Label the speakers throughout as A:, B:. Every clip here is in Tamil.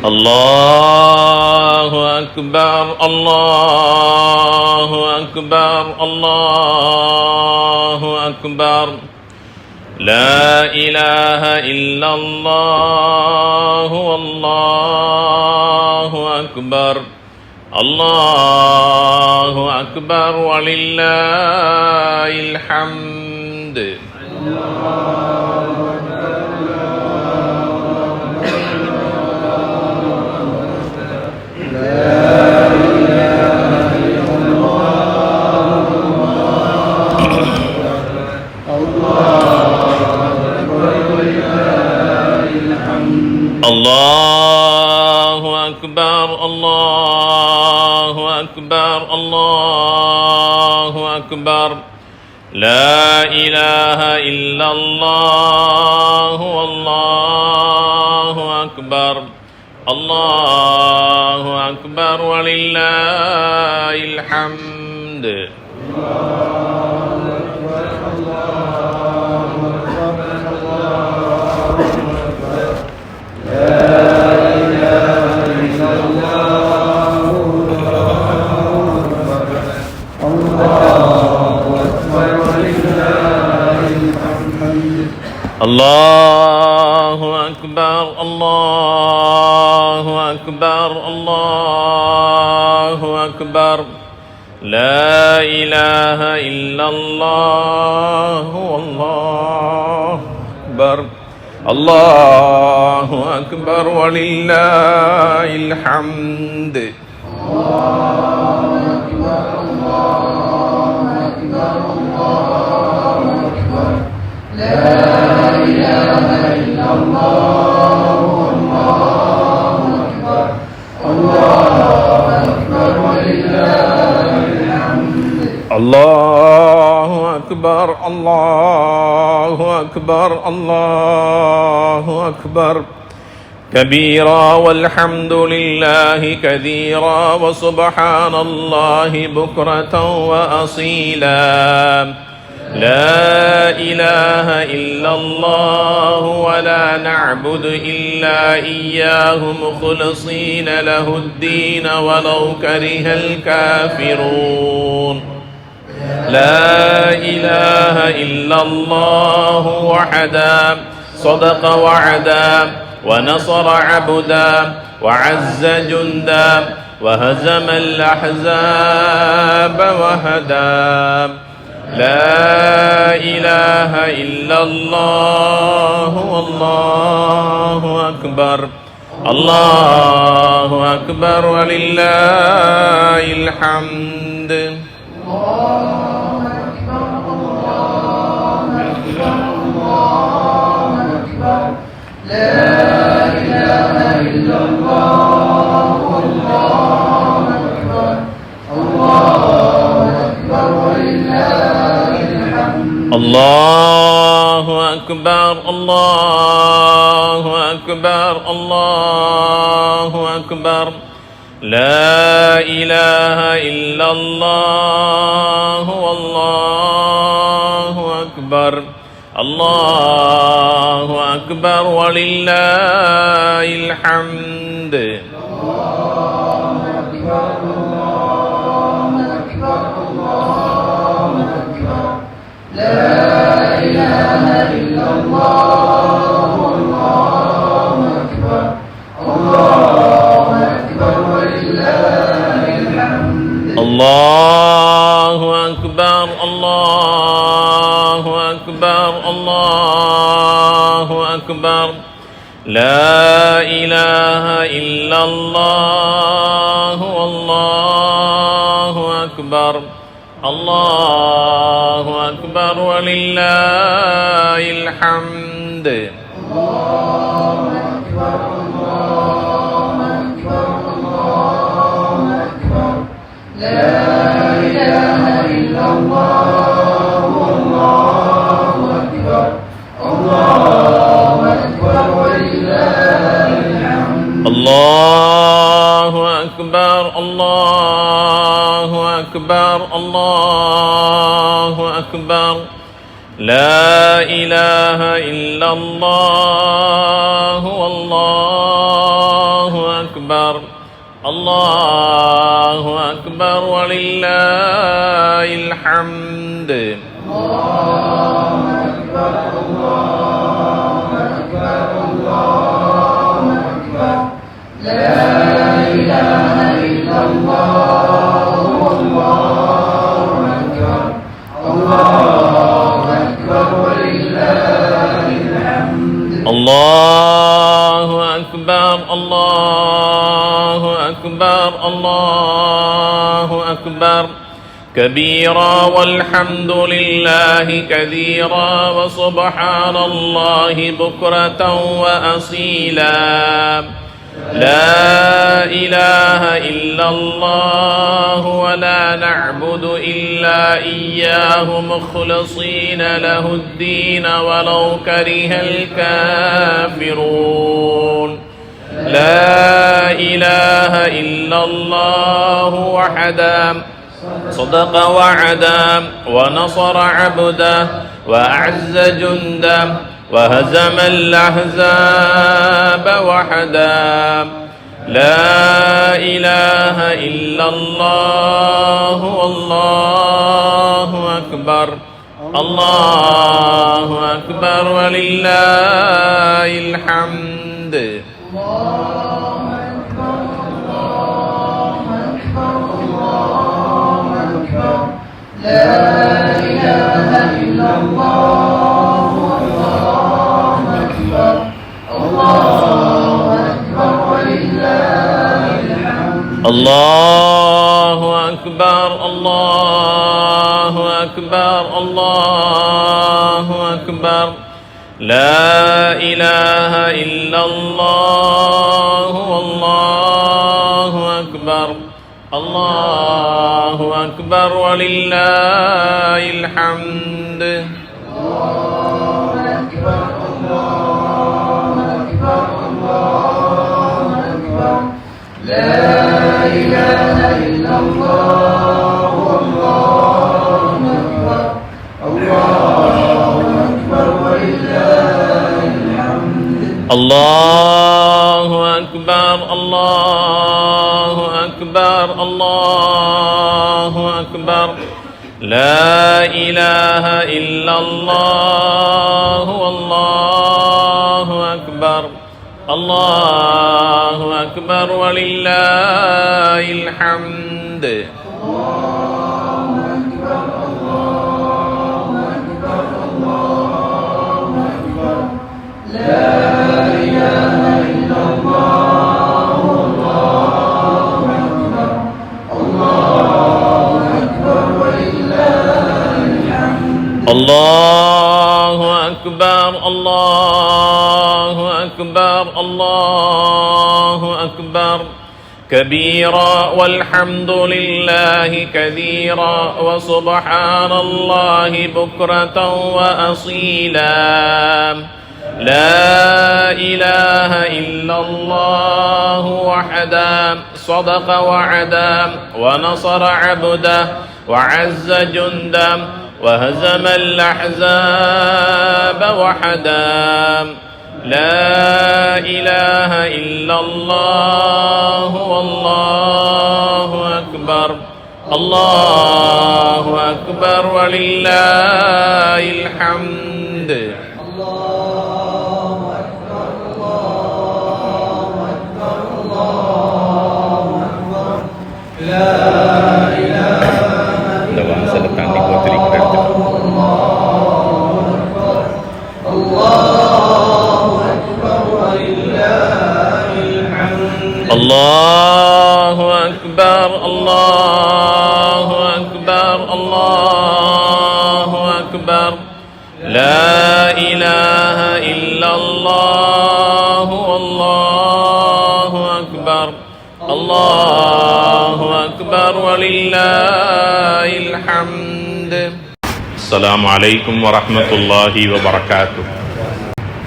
A: الله أكبر الله أكبر الله أكبر لا إله إلا الله والله أكبر الله أكبر ولله الحمد الله أكبر الله أكبر الله أكبر لا إله إلا الله والله أكبر الله أكبر ولله الحمد الله أكبر الله أكبر الله أكبر لا إله إلا الله والله أكبر الله أكبر ولله الحمد الله أكبر الله أكبر الله أكبر كبيرا والحمد لله كثيرا وسبحان الله بكرة وأصيلا لا إله إلا الله ولا نعبد إلا إياه مخلصين له الدين ولو كره الكافرون لا إله إلا الله وحدا صدق وعدا ونصر عبدا وعز جندا وهزم الأحزاب وهدى لا إله إلا الله والله أكبر الله أكبر ولله الحمد الله أكبر الله أكبر الله أكبر لا إله إلا الله والله أكبر الله أكبر ولله الحمد الله أكبر الله أكبر الله أكبر لا إله إلا الله والله أكبر الله أكبر ولله الحمد الله أكبر الله أكبر الله أكبر لا إله إلا الله والله أكبر الله أكبر ولله الحمد
B: الله أكبر الله أكبر الله أكبر لا إله إلا الله والله أكبر الله أكبر ولله الحمد
A: الله أكبر الله أكبر الله أكبر كبيرا والحمد لله كثيرا وسبحان الله بكرة وأصيلا لا إله إلا الله ولا نعبد إلا إياه مخلصين له الدين ولو كره الكافرون لا إله إلا الله وحده صدق وعدا ونصر عبده وأعز جنده وهزم الأحزاب وحدا لا إله إلا الله والله أكبر الله أكبر ولله الحمد
B: لا إله إلا الله والله أكبر الله أكبر ولله الحمد
A: الله أكبر الله أكبر الله أكبر لا إله إلا الله والله أكبر الله أكبر ولله الحمد
B: الله أكبر الله أكبر الله أكبر لا إله إلا الله والله أكبر الله أكبر ولله الحمد
A: الله أكبر الله أكبر الله أكبر لا إله إلا الله والله أكبر الله أكبر ولله الحمد الله أكبر الله أكبر الله أكبر كبيرا والحمد لله كثيرا وسبحان الله بكرة وأصيلا لا إله إلا الله وحده صدق وعدا ونصر عبده وعز جنده وهزم الأحزاب وحدا لا إله إلا الله والله أكبر الله أكبر ولله الحمد الله أكبر الله أكبر الله أكبر لا إله إلا الله والله أكبر الله أكبر ولله الحمد السلام عليكم ورحمة الله وبركاته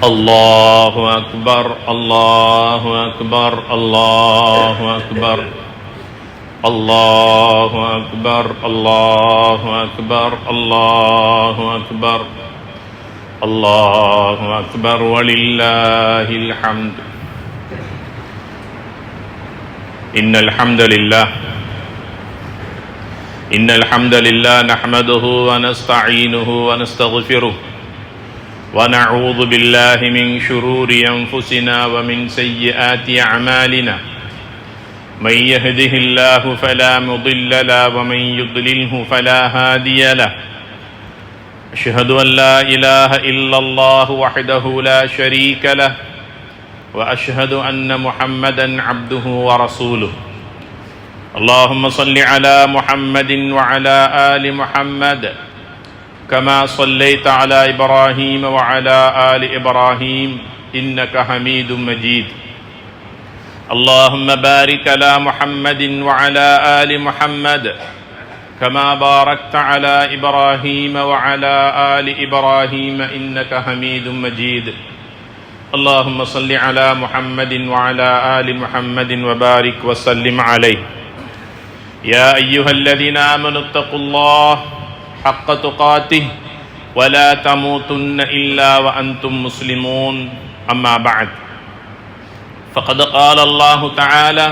A: الله أكبر الله أكبر الله أكبر الله أكبر الله أكبر الله أكبر الله أكبر ولله الحمد إن الحمد لله نحمده ونستعينه ونستغفره ونعوذ بالله من شرور أنفسنا ومن سيئات أعمالنا من يهده الله فلا مضل له ومن يضلله فلا هادي له أشهد أن لا إله إلا الله وحده لا شريك له وأشهد أن محمدا عبده ورسوله اللهم صل على محمد وعلى آل محمد كما صليت على إبراهيم وعلى آل إبراهيم إنك حميد مجيد اللهم بارك على محمد وعلى آل محمد كما باركت على إبراهيم وعلى آل إبراهيم إنك حميد مجيد اللهم صل على محمد وعلى آل محمد وبارك وسلم عليه يا أيها الذين آمنوا اتقوا الله حق تقاته ولا تموتن إلا وأنتم مسلمون أما بعد فقد قال الله تعالى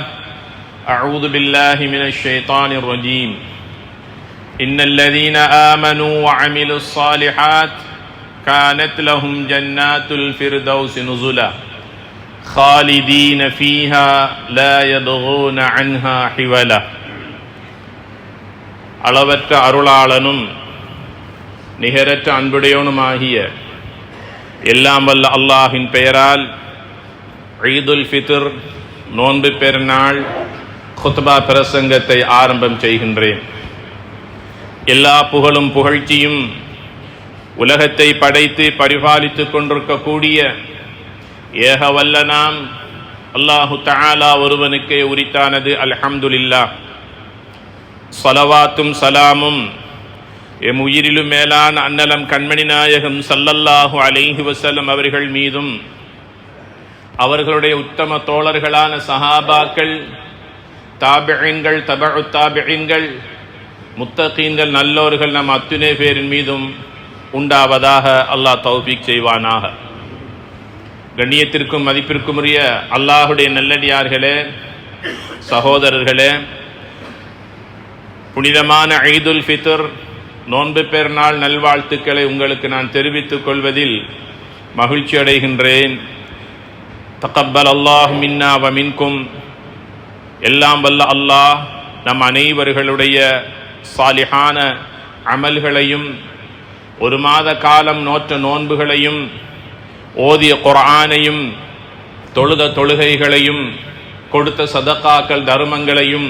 A: أعوذ بالله من الشيطان الرجيم إن الذين آمنوا وعملوا الصالحات كانت لهم جنات الفردوس نزلا خالدين فيها لا يبغون عنها حولا அளவற்ற அருளாளனும் நிகரற்ற அன்புடையவனுமாகிய எல்லாம் வல்ல அல்லாஹின் பெயரால் ஈதுல் ஃபித்ர் நோன்பு பெருநாள் குத்பா பிரசங்கத்தை ஆரம்பம் செய்கின்றேன். எல்லா புகழும் புகழ்ச்சியும் உலகத்தை படைத்து பரிபாலித்துக் கொண்டிருக்கக்கூடிய ஏக வல்லனாம் அல்லாஹு தஆலா ஒருவனுக்கே உரித்தானது. அல்ஹம்துலில்லாஹ். ஸலவாத்தும் சலாமும் எம் உயிரிலும் மேலான அன்னலம் கண்மணி நாயகம் ஸல்லல்லாஹு அலைஹி வஸல்லம் அவர்கள் மீதும் அவர்களுடைய உத்தம தோழர்களான சஹாபாக்கள், தாபிஈன்கள், தபஉ தாபிஈன்கள், முத்தகீன்கள், நல்லோர்கள் நம் அத்துணை பேரின் மீதும் உண்டாவதாக. அல்லாஹ் தௌஃபீக் செய்வானாக. கண்ணியத்திற்கும் மதிப்பிற்கும் உரிய அல்லாஹுடைய நல்லடியார்களே, சகோதரர்களே, புனிதமான ஈதுல் ஃபித்ர் நோன்பு பெருநாள் நல்வாழ்த்துக்களை உங்களுக்கு நான் தெரிவித்துக் கொள்வதில் மகிழ்ச்சி அடைகின்றேன். தகப்பல் அல்லாஹ் மின்னா வ மின்கும். எல்லாம் வல்ல அல்லாஹ் நம் அனைவர்களுடைய சாலிஹான அமல்களையும், ஒரு மாத காலம் நோற்ற நோன்புகளையும், ஓதிய குர்ஆனையும், தொழுத தொழுகைகளையும், கொடுத்த சதகாக்கள் தர்மங்களையும்,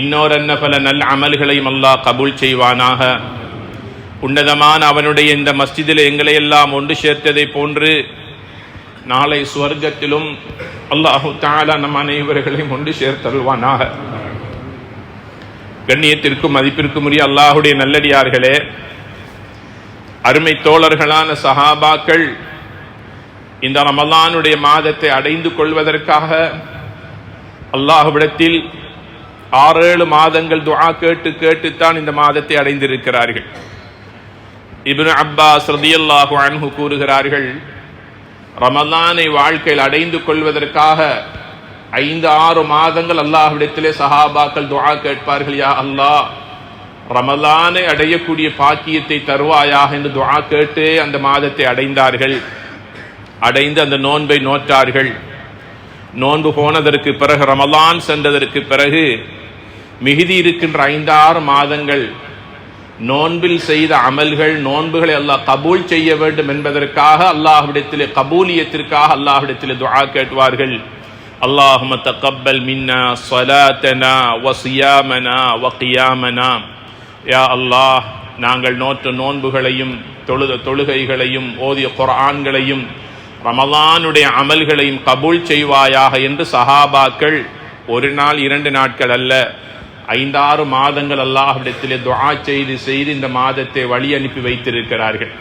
A: இன்னோரன்ன பல நல்ல அமல்களையும் அல்லாஹ் கபூல் செய்வானாக. உன்னதமான அவனுடைய இந்த மஸ்ஜிதில் எங்களை எல்லாம் ஒன்று சேர்த்ததை போன்று நாளை சுவர்க்கத்திலும் அல்லாஹு தஆலா நம் அனைவர்களையும் ஒன்று சேர்த்தருள்வானாக. கண்ணியத்திற்கும் மதிப்பிற்கும் உரிய அல்லாஹுடைய நல்லடியார்களே, அருமை தோழர்களான சஹாபாக்கள் இந்த ரமலானுடைய மாதத்தை அடைந்து கொள்வதற்காக அல்லாஹ்விடத்தில் 6-7 மாதங்கள் துஆ கேட்டுத்தான் இந்த மாதத்தை அடைந்திருக்கிறார்கள். இப்னு அப்பாஸ் ரலியல்லாஹு அன்ஹு கூறுகிறார்கள், ரமலானை வாழ்க்கையில் அடைந்து கொள்வதற்காக 5-6 மாதங்கள் அல்லாஹ்விடத்திலே சஹாபாக்கள் துஆ கேட்பார்கள். யா அல்லாஹ், ரமலானை அடையக்கூடிய பாக்கியத்தை தருவாயாக என்று துஆ கேட்டு அந்த மாதத்தை அடைந்தார்கள். அடைந்து அந்த நோன்பை நோற்றார்கள். நோன்பு போனதற்கு பிறகு, ரமலான் சென்றதற்கு பிறகு மிகுதி இருக்கின்ற 5-6 மாதங்கள் நோன்பில் செய்த அமல்கள், நோன்புகளை அல்லாஹ் கபூல் செய்ய வேண்டும் என்பதற்காக அல்லாஹ்விடத்திலே, கபூலியத்திற்காக அல்லாஹ்விடத்திலே துஆ கேட்வார்கள். அல்லாஹும்ம தகப்பல் மின்னா ஸலாத்தனா வ ஸியாமனா வ கியாமனா. யா அல்லாஹ், நாங்கள் நோற்ற நோன்புகளையும், தொழுத தொழுகைகளையும், ஓதிய குர்ஆன்களையும், ரமலானுடைய அமல்களையும் கபூல் செய்வாயாக என்று சஹாபாக்கள் 1 நாள் 2 நாட்கள் அல்ல, 5-6 மாதங்கள் அல்லாஹ்விடத்திலே துஆ செய்து இந்த மாதத்தை வழி அனுப்பி வைத்திருக்கிறார்கள்.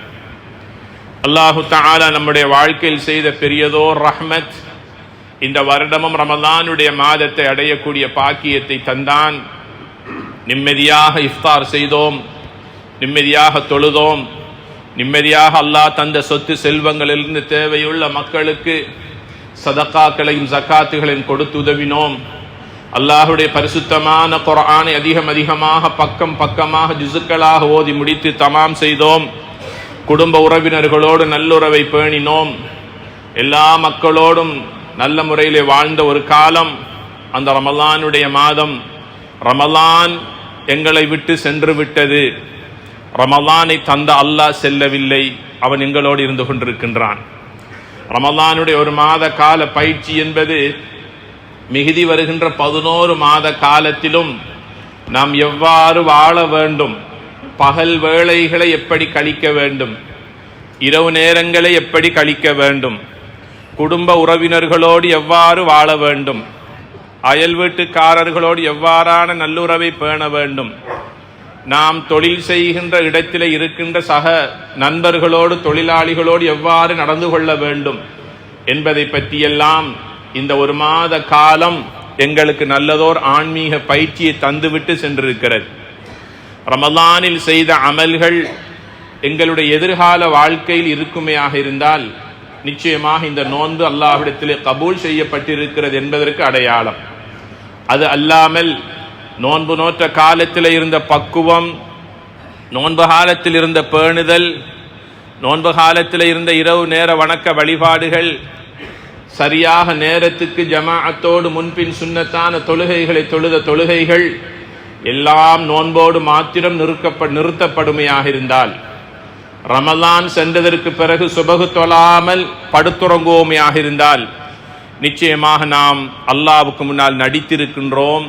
A: அல்லாஹு தஆலா நம்முடைய வாழ்க்கையில் செய்த பெரியதோர் ரஹ்மத், இந்த வருடமும் ரமலானுடைய மாதத்தை அடையக்கூடிய பாக்கியத்தை தந்தான். நிம்மதியாக இஃப்தார் செய்தோம், நிம்மதியாக தொழுதோம், நிம்மதியாக அல்லாஹ் தந்த சொத்து செல்வங்களிலிருந்து தேவையுள்ள மக்களுக்கு சதக்காக்களையும் ஜக்காத்துகளையும் கொடுத்து உதவினோம். அல்லாஹுடைய பரிசுத்தமான குர்ஆனை அதிகமாக பக்கமாக ஜுசுக்களாக ஓதி முடித்து தமாம் செய்தோம். குடும்ப உறவினர்களோடு நல்லுறவை பேணினோம். எல்லா மக்களோடும் நல்ல முறையிலே வாழ்ந்த ஒரு காலம் அந்த ரமலானுடைய மாதம். ரமலான் எங்களை விட்டு சென்று விட்டது. ரமலானை தந்த அல்லாஹ் செல்லவில்லை, அவன் எங்களோடு இருந்து கொண்டிருக்கின்றான். ரமலானுடைய ஒரு மாத கால பயிற்சி என்பது மிகுதி வருகின்ற 11 மாத காலத்திலும் நாம் எவ்வாறு வாழ வேண்டும், பகல் வேளைகளை எப்படி கழிக்க வேண்டும், இரவு நேரங்களை எப்படி கழிக்க வேண்டும், குடும்ப உறவினர்களோடு எவ்வாறு வாழ வேண்டும், அயல் வீட்டுக்காரர்களோடு எவ்வாறான நல்லுறவை பேண வேண்டும், நாம் தொழில் செய்கின்ற இடத்திலே இருக்கின்ற சக நண்பர்களோடு தொழிலாளிகளோடு எவ்வாறு நடந்து கொள்ள வேண்டும் என்பதை பற்றியெல்லாம் இந்த ஒரு மாத காலம் எங்களுக்கு நல்லதோர் ஆன்மீக பயிற்சியை தந்துவிட்டு சென்றிருக்கிறது. ரமலானில் செய்த அமல்கள் எங்களுடைய எதிர்கால வாழ்க்கையில் இருக்குமையாக இருந்தால் நிச்சயமாக இந்த நோன்பு அல்லாஹ்விடத்திலே கபூல் செய்யப்பட்டிருக்கிறது என்பதற்கு அடையாளம். அது அல்லாமல் நோன்பு நோற்ற காலத்தில் இருந்த பக்குவம், நோன்பு காலத்தில் இருந்த பேணுதல், நோன்பு காலத்தில் இருந்த இரவு நேர வணக்க வழிபாடுகள், சரியாக நேரத்துக்கு ஜமாஅத்தோடு முன்பின் சுன்னத்தான தொழுகைகளை தொழுத தொழுகைகள் எல்லாம் நோன்போடு மாத்திரம் நிறுத்தப்படுமையாக இருந்தால், ரமலான் சென்றதற்கு பிறகு சுபகு தொழாமல் படுத்துறங்குவோமையாக இருந்தால் நிச்சயமாக நாம் அல்லாஹ்வுக்கு முன்னால் நடித்திருக்கின்றோம்.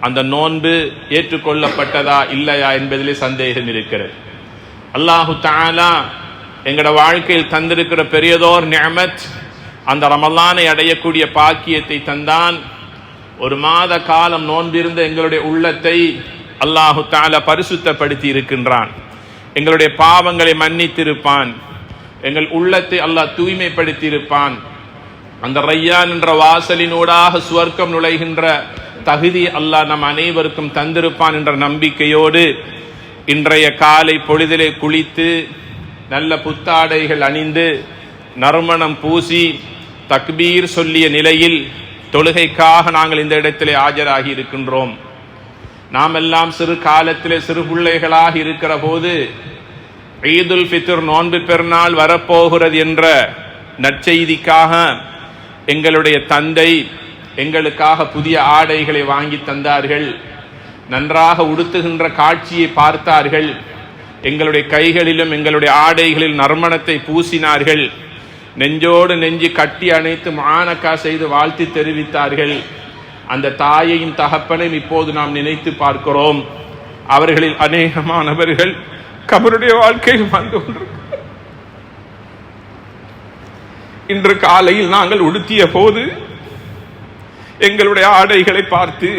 A: அந்த நோன்பு ஏற்றுக்கொள்ளப்பட்டதா இல்லையா என்பதிலே சந்தேகம் இருக்கிறது. அல்லாஹு தஆலா எங்களோட வாழ்க்கையில் தந்திருக்கிற பெரியதோர் நிஅமத் அந்த ரமலானை அடையக்கூடிய பாக்கியத்தை தந்தான். ஒரு மாத காலம் நோன்பிருந்த எங்களுடைய உள்ளத்தை அல்லாஹு தஆலா பரிசுத்தப்படுத்தி இருக்கின்றான். எங்களுடைய பாவங்களை மன்னித்திருப்பான். எங்கள் உள்ளத்தை அல்லாஹ் தூய்மைப்படுத்தி இருப்பான். அந்த ரையான் என்ற வாசலினூடாக சுவர்க்கம் நுழைகின்ற தகுதி அல்லாஹ் நம் அனைவருக்கும் தந்திருப்பான் என்ற நம்பிக்கையோடு இன்றைய காலை பொழுதிலே குளித்து நல்ல புத்தாடைகள் அணிந்து நறுமணம் பூசி தக்பீர் சொல்லிய நிலையில் தொழுகைக்காக நாங்கள் இந்த இடத்திலே ஆஜராகி இருக்கின்றோம். நாம் எல்லாம் சிறு காலத்திலே சிறு பிள்ளைகளாக இருக்கிற போது ஈதுல் ஃபித்ர் நோன்பு பெருநாள் வரப்போகிறது என்ற நற்செய்திக்காக எங்களுடைய தந்தை எங்களுக்காக புதிய ஆடைகளை வாங்கி தந்தார்கள். நன்றாக உடுத்துகின்ற காட்சியை பார்த்தார்கள். எங்களுடைய கைகளிலும் எங்களுடைய ஆடைகளில் நறுமணத்தை பூசினார்கள். நெஞ்சோடு நெஞ்சு கட்டி அணைத்து மானக்கா செய்து வாழ்த்தி தெரிவித்தார்கள். அந்த தாயையும் தகப்பனையும் இப்போது நாம் நினைத்து பார்க்கிறோம். அவர்களில் அநேகமானவர்கள் கபருடைய வாழ்க்கையில் வாழ்ந்து கொண்டிருக்கிறார்கள். இன்று காலையில் நாங்கள் உடுத்திய போது எங்களுடைய ஆடைகளை பார்த்து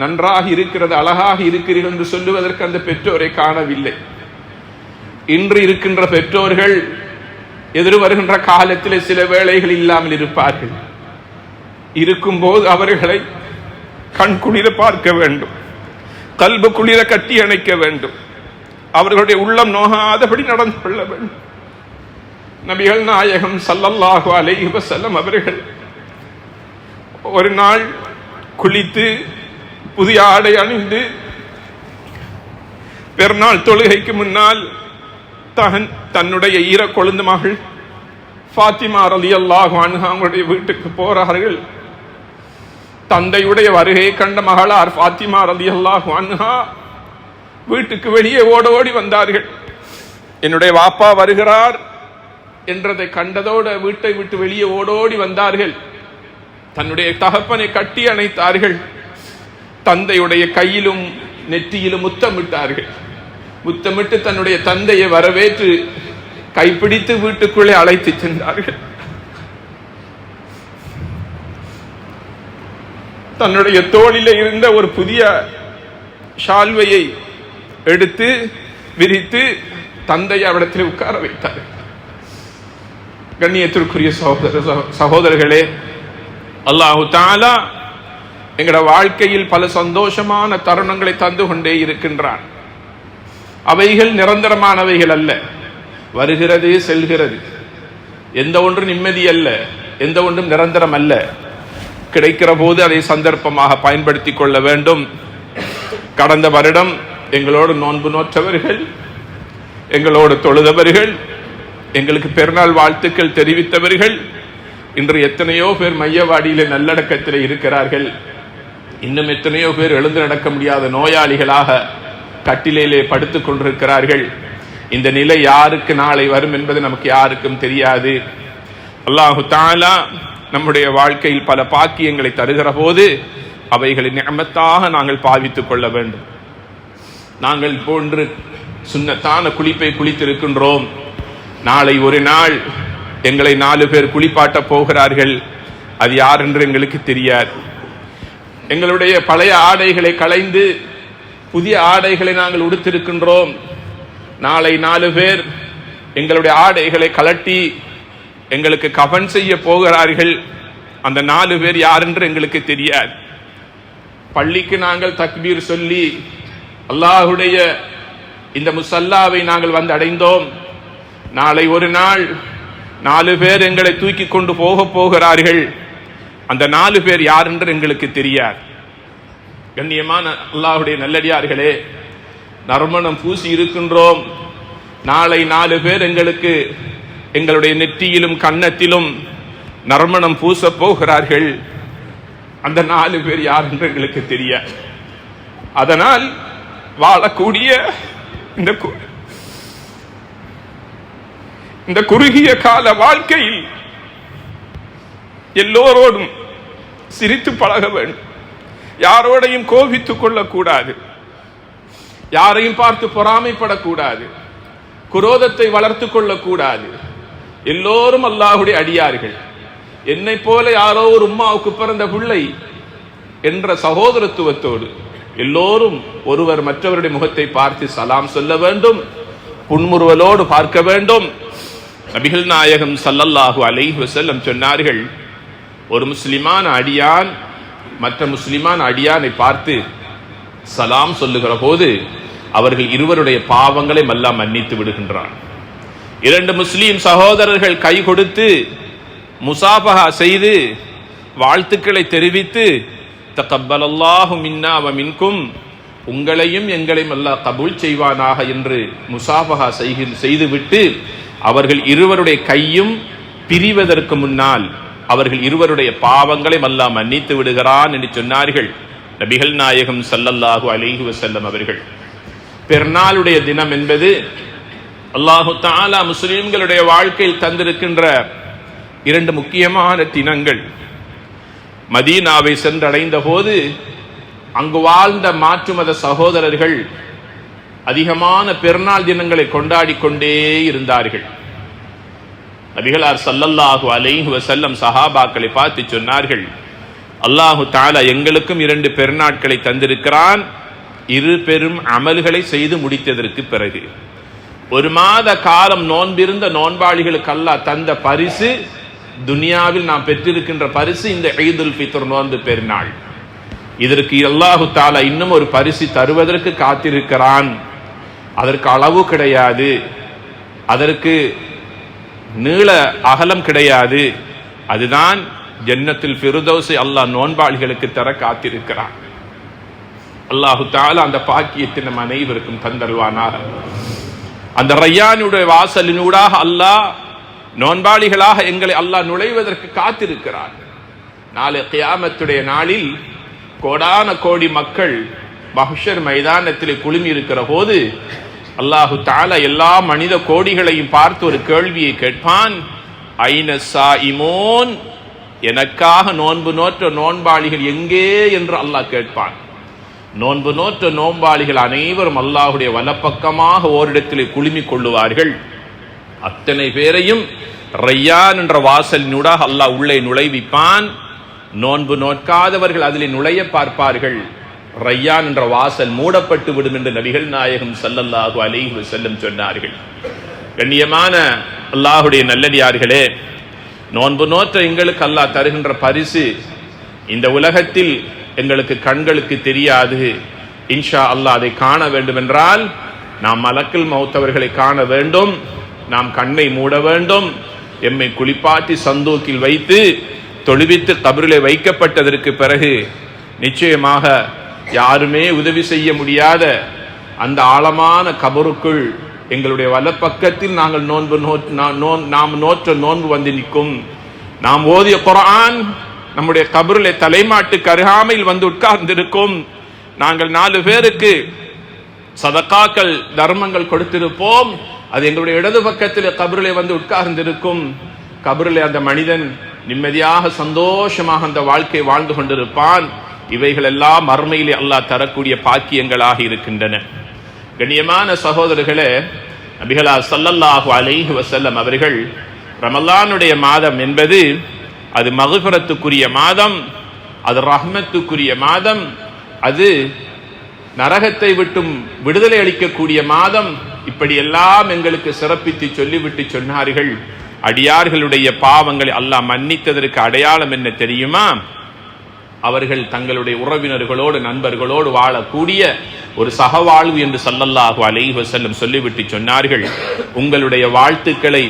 A: நன்றாக இருக்கிறது, அழகாக இருக்கிறீர்கள் என்று சொல்லுவதற்கு அந்த பெற்றோரை காணவில்லை. இன்று இருக்கின்ற பெற்றோர்கள் எதிர் வருகின்ற காலத்தில் சில வேளைகள் இல்லாமல் இருப்பார்கள். இருக்கும்போது அவர்களை கண் குளிர பார்க்க வேண்டும், கல்பு குளிர கட்டி அணைக்க வேண்டும், அவர்களுடைய உள்ளம் நோகாதபடி நடந்து கொள்ள வேண்டும். நபிகள் நாயகம் ஸல்லல்லாஹு அலைஹி வஸல்லம் அவர்கள் ஒரு நாள் குளித்து புதிய ஆடை அணிந்து பெருநாள் தொழுகைக்கு முன்னால் தன்னுடைய ஈர கொழுந்து மகள் ஃபாத்திமா ரலியல்லாஹு அன்ஹா அவங்களுடைய வீட்டுக்கு போறார்கள். தந்தையுடைய வருகையை கண்ட மகளார் ஃபாத்திமா ரலியல்லாஹு அன்ஹா வீட்டுக்கு வெளியே ஓடோடி வந்தார்கள். என்னுடைய வாப்பா வருகிறார் என்றதை கண்டதோடு வீட்டை விட்டு வெளியே ஓடோடி வந்தார்கள். தன்னுடைய தகப்பனை கட்டி அணைத்தார்கள். தந்தையுடைய கையிலும் நெற்றியிலும் முத்தமிட்டார்கள். முத்தமிட்டு தன்னுடைய தந்தையை வரவேற்று கைப்பிடித்து வீட்டுக்குள்ளே அழைத்து சென்றார்கள். தன்னுடைய தோளிலே இருந்த ஒரு புதிய ஷால்வையை எடுத்து விரித்து தந்தையை அவிடத்தில் உட்கார வைத்தார்கள். கண்ணியத்திற்குரிய சகோதரர்களே, அல்லாஹு தஆலா எங்களோட வாழ்க்கையில் பல சந்தோஷமான தருணங்களை தந்து கொண்டே இருக்கின்றான். அவைகள் நிரந்தரமானவைகள் அல்ல, வருகிறது செல்கிறது. எந்த ஒன்றும் நிம்மதி அல்ல, எந்த ஒன்றும் நிரந்தரம் அல்ல. கிடைக்கிற போது அதை சந்தர்ப்பமாக பயன்படுத்தி கொள்ள வேண்டும். கடந்த வருடம் எங்களோடு நோன்பு நோற்றவர்கள், எங்களோடு தொழுதவர்கள், எங்களுக்கு பெருநாள் வாழ்த்துக்கள் தெரிவித்தவர்கள் இன்று எத்தனையோ பேர் மையவாடியிலே நல்லடக்கத்தில் இருக்கிறார்கள். இன்னும் எத்தனையோ பேர் எழுந்து நடக்க முடியாத நோயாளிகளாக கட்டிலே படுத்துக் கொண்டிருக்கிறார்கள். இந்த நிலை யாருக்கு நாளை வரும் என்பது நமக்கு யாருக்கும் தெரியாது. அல்லாஹு தஆலா நம்முடைய வாழ்க்கையில் பல பாக்கியங்களை தருகிற போது அவைகளை நிஅமத்தாக நாங்கள் பாவித்துக் கொள்ள வேண்டும். நாங்கள் போன்று சுன்னத்தான குளிப்பை குளித்திருக்கின்றோம். நாளை ஒரு நாள் எங்களை 4 பேர் குளிப்பாட்ட போகிறார்கள். அது யார் என்று எங்களுக்கு தெரியாது. எங்களுடைய பழைய ஆடைகளை களைந்து புதிய ஆடைகளை நாங்கள் உடுத்திருக்கின்றோம். நாளை 4 பேர் எங்களுடைய ஆடைகளை கலட்டி எங்களுக்கு கஃன் செய்ய போகிறார்கள். அந்த 4 பேர் யார் என்று எங்களுக்கு தெரியாது. பள்ளிக்கு நாங்கள் தக்பீர் சொல்லி அல்லாஹுடைய இந்த முசல்லாவை நாங்கள் வந்து அடைந்தோம். நாளை ஒரு நாள் 4 பேர் எங்களை தூக்கி கொண்டு போகிறார்கள். அந்த 4 பேர் யார் என்று எங்களுக்கு தெரியாது. கண்ணியமான அல்லாஹுடைய நல்லடியார்களே, நறுமணம் பூசி இருக்கின்றோம். நாளை 4 பேர் எங்களுக்கு எங்களுடைய நெற்றியிலும் கன்னத்திலும் நறுமணம் பூச போகிறார்கள். அந்த 4 பேர் யார் என்று எங்களுக்கு தெரியாது. அதனால் வாழக்கூடிய இந்த குறுகிய கால வாழ்க்கையில் எல்லோரோடும் சிரித்து பழக வேண்டும். யாரோடையும் கோபித்துக் கொள்ளக்கூடாது. யாரையும் பார்த்து பொறாமைப்படக்கூடாது. குரோதத்தை வளர்த்து கொள்ளக்கூடாது. எல்லோரும் அல்லாஹுடைய அடியார்கள். என்னை போல யாரோ ஒரு உம்மாவுக்கு பிறந்த பிள்ளை என்ற சகோதரத்துவத்தோடு எல்லோரும் ஒருவர் மற்றவருடைய முகத்தை பார்த்து சலாம் சொல்ல வேண்டும். புன்முறுவலோடு பார்க்க வேண்டும். நபிகள் நாயகம் ஸல்லல்லாஹு அலைஹி வஸல்லம் சொன்னார்கள், ஒரு முஸ்லிமான அடியான் மற்ற முஸ்லிமான அடியானை பார்த்து சலாம் சொல்லுகிற போது அவர்கள் இருவருடைய பாவங்களை அல்லாஹ் மன்னித்து விடுகின்றான். 2 முஸ்லிம் சகோதரர்கள் கை கொடுத்து முசாபஹா செய்து வாழ்த்துக்களை தெரிவித்து தகப்பலல்லாஹு மின்னா வ மின்கும், உங்களையும் எங்களையும் அல்லாஹ் கபூல் செய்வானாக என்று முசாபஹா செய்துவிட்டு அவர்கள் இருவருடைய கையும் பிரிவதற்கு முன்னால் அவர்கள் இருவருடைய பாவங்களை அல்லாஹ் மன்னித்து விடுகிறான் என்று சொன்னார்கள் நபிகள் நாயகம் ஸல்லல்லாஹு அலைஹி வஸல்லம் அவர்கள். பெருநாளுடைய தினம் என்பது அல்லாஹு தஆலா முஸ்லிம்களுடைய வாழ்க்கையில் தந்திருக்கின்ற 2 முக்கியமான தினங்கள். மதீனாவை சென்றடைந்த போது அங்கு வாழ்ந்த மாற்று மத சகோதரர்கள் அதிகமான பெருநாள் தினங்களை கொண்டாடி கொண்டே இருந்தார்கள். நபிகளார் ஸல்லல்லாஹு அலைஹி வஸல்லம் சஹாபாக்களை பார்த்து சொன்னார்கள், அல்லாஹு தஆலா எங்களுக்கும் 2 பெருநாட்களை தந்திருக்கிறான். 2 பெரும் அமல்களை செய்து முடித்ததற்கு பிறகு 1 மாத காலம் நோன்பிருந்த நோன்பாளிகளுக்கு அல்லாஹ் தந்த பரிசு, துனியாவில் நாம் பெற்றிருக்கின்ற பரிசு இந்த ஈதுல் ஃபித்ர் நோன்பு பெருநாள். இதற்கு அல்லாஹு தஆலா இன்னும் ஒரு பரிசு தருவதற்கு காத்திருக்கிறான். அதற்கு அளவு கிடையாது, அதற்கு நீள அகலம் கிடையாது. அதுதான் ஜன்னத்துல் ஃபிர்தௌஸை அல்லாஹ் நோன்பாளிகளுக்கு தர காத்திருக்கிறான். அல்லாஹு தஆலா அந்த பாக்கியத்தை நம் அனைவருக்கும் தந்தல்வானாக. அந்த ரய்யானுடைய வாசலினூடாக அல்லாஹ் நோன்பாளிகளாக எங்களை அல்லாஹ் நுழைவதற்கு காத்திருக்கிறார். நாளை கியாமத்துடைய நாளில் கோடான கோடி மக்கள் மஹ்ஷர் மைதானத்தில் குழுமி இருக்கிற போது அல்லாஹு தஆலா எல்லா மனித கோடிகளையும் பார்த்து ஒரு கேள்வியை கேட்பான். ஐன ஸாயிமூன், எனக்காக நோன்பு நோற்ற நோன்பாளிகள் எங்கே என்று அல்லாஹ் கேட்பான். நோன்பு நோற்ற நோன்பாளிகள் அனைவரும் அல்லாஹுடைய வலப்பக்கமாக ஓரிடத்திலே குழுமி கொள்ளுவார்கள். அத்தனை பேரையும் ரய்யான் என்ற வாசலினூடாக அல்லாஹ் உள்ளே நுழைவிப்பான். நோன்பு நோக்காதவர்கள் அதிலே நுழைய பார்ப்பார்கள். ரய்யான் என்ற வாசல் மூடப்பட்டு விடும் என்று நபிகள் நாயகம் ஸல்லல்லாஹு அலைஹி வஸல்லம் சொன்னார்கள். கண்ணியமான அல்லாஹுடைய நல்லடியார்களே, நோன்பு நோற்ற எங்களுக்கு அல்லாஹ் தருகின்ற பரிசு இந்த உலகத்தில் எங்களுக்கு கண்களுக்கு தெரியாது. இன்ஷா அல்லாஹ் அதை காண வேண்டும் என்றால் நாம் மலக்குல் மௌத் அவர்களை காண வேண்டும். நாம் கண்ணை மூட வேண்டும். எம்மை குளிப்பாட்டி சந்தூக்கில் வைத்து தொழுவித்து கபரிலே வைக்கப்பட்டதற்கு பிறகு நிச்சயமாக யாருமே உதவி செய்ய முடியாத அந்த ஆழமான கபருக்குள் எங்களுடைய வலப்பக்கத்தில் நாங்கள் நாம் நோற்ற நோன்பு வந்து நிற்கும். நாம் ஓதிய குர்ஆன் நம்முடைய கபரிலே தலைமாட்டுக்கு அருகாமையில் வந்து உட்கார்ந்திருக்கும். நாங்கள் 4 பேருக்கு சதகாக்கள் தர்மங்கள் கொடுத்திருப்போம். அது எங்களுடைய இடது பக்கத்தில் கபரிலே வந்து உட்கார்ந்திருக்கும். கபரிலே அந்த மனிதன் நிம்மதியாக சந்தோஷமாக அந்த வாழ்க்கை வாழ்ந்து கொண்டிருப்பான். இவைகள் எல்லாம் மறுமையிலே அல்லாஹ் தரக்கூடிய பாக்கியங்களாக இருக்கின்றன. கண்ணியமான சகோதரர்களே, நபிகளார் ஸல்லல்லாஹு அலைஹி வஸல்லம் அவர்கள் ரமலானுடைய மாதம் என்பது அது மக்ஃபிரத்துக்குரிய மாதம், அது ரஹ்மத்துக்குரிய மாதம், அது நரகத்தை விட்டும் விடுதலை அளிக்கக்கூடிய மாதம், இப்படியெல்லாம் எங்களுக்கு சிறப்பித்து சொல்லிவிட்டு சொன்னார்கள். அடியார்களுடைய பாவங்களை அல்லாஹ் மன்னித்ததற்கு அடையாளம் என்ன தெரியுமா? அவர்கள் தங்களுடைய உறவினர்களோடு நண்பர்களோடு வாழக்கூடிய ஒரு சகவாழ்வு என்று ஸல்லல்லாஹு அலைஹி வஸல்லம் சொல்லிவிட்டு சொன்னார்கள். உங்களுடைய வாழ்த்துக்களை,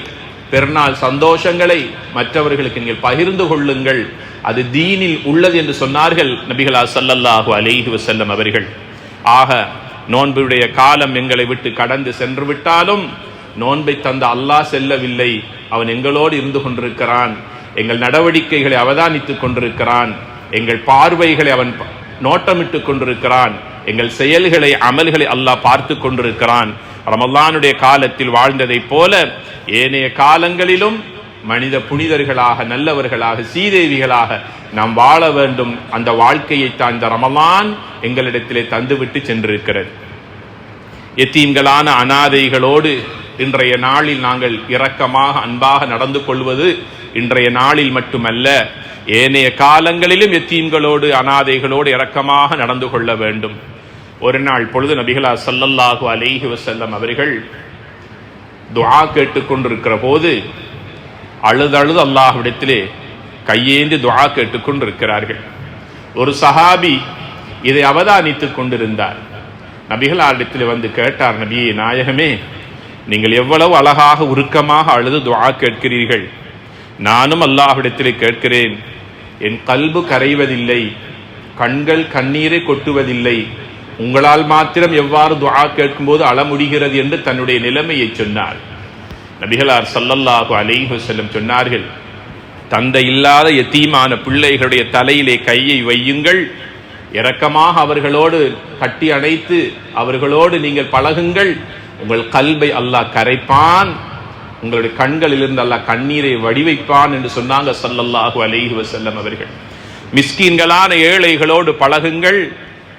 A: பெருநாள் சந்தோஷங்களை மற்றவர்களுக்கு நீங்கள் பகிர்ந்து கொள்ளுங்கள், அது தீனில் உள்ளது என்று சொன்னார்கள் நபிகளார் ஸல்லல்லாஹு அலைஹி வஸல்லம் அவர்கள். ஆக நோன்புடைய காலம் எங்களை விட்டு கடந்து சென்று விட்டாலும் நோன்பை தந்த அல்லாஹ் செல்லவில்லை. அவன் எங்களோடு இருந்து கொண்டிருக்கிறான். எங்கள் நடவடிக்கைகளை அவதானித்துக் கொண்டிருக்கிறான். எங்கள் பார்வைகளை அவன் நோட்டமிட்டுக் கொண்டிருக்கிறான். எங்கள் செயல்களை, அமல்களை அல்லாஹ் பார்த்து கொண்டிருக்கிறான். ரமலானுடைய காலத்தில் வாழ்ந்ததை போல ஏனைய காலங்களிலும் மனித புனிதர்களாக, நல்லவர்களாக, சீதேவிகளாக நாம் வாழ வேண்டும். அந்த வாழ்க்கையை தான் இந்த ரமலான் எங்களிடத்திலே தந்துவிட்டு சென்றிருக்கிறது. யத்தீம்களான அனாதைகளோடு இன்றைய நாளில் நாங்கள் இரக்கமாக, அன்பாக நடந்து கொள்வது இன்றைய நாளில் மட்டுமல்ல, ஏனைய காலங்களிலும் யத்தீம்களோடு, அனாதைகளோடு இரக்கமாக நடந்து கொள்ள வேண்டும். ஒரு நாள் பொழுது நபிகளார் ஸல்லல்லாஹு அலைஹி வஸல்லம் அவர்கள் துஆ கேட்டுக்கொண்டிருக்கிற போது அழுதழுது அல்லாஹ்விடத்திலே கையேந்தி துஆ கேட்டுக்கொண்டிருக்கிறார்கள். ஒரு சஹாபி இதை அவதானித்துக் கொண்டிருந்தார். நபிகளாரிடத்தில் வந்து கேட்டார், நபியே நாயகமே, நீங்கள் எவ்வளவு அழகாக உருக்கமாக அழுது துஆ கேட்கிறீர்கள். நானும் அல்லாஹ்விடத்திலே கேட்கிறேன். என் கல்பு கரைவதில்லை, கண்கள் கண்ணீரை கொட்டுவதில்லை. உங்களால் மாத்திரம் எவ்வாறு துஆ கேட்கும்போது அழ முடிகிறது என்று தன்னுடைய நிலைமையை சொன்னார். நபிகளார் ஸல்லல்லாஹு அலைஹி வஸல்லம் சொன்னார்கள், தந்தை இல்லாத யத்தீமான பிள்ளைகளுடைய தலையிலே கையை வையுங்கள், இரக்கமாக அவர்களோடு கட்டி அணைத்து அவர்களோடு நீங்கள் பழகுங்கள். உங்கள் கல்பை அல்லாஹ் கரைப்பான், உங்களுடைய கண்களிலிருந்து அல்லாஹ் கண்ணீரை வடிவைப்பான் என்று சொன்னாங்க ஸல்லல்லாஹு அலைஹி வஸல்லம் அவர்கள். மிஸ்கீன்களான ஏழைகளோடு பழகுங்கள்,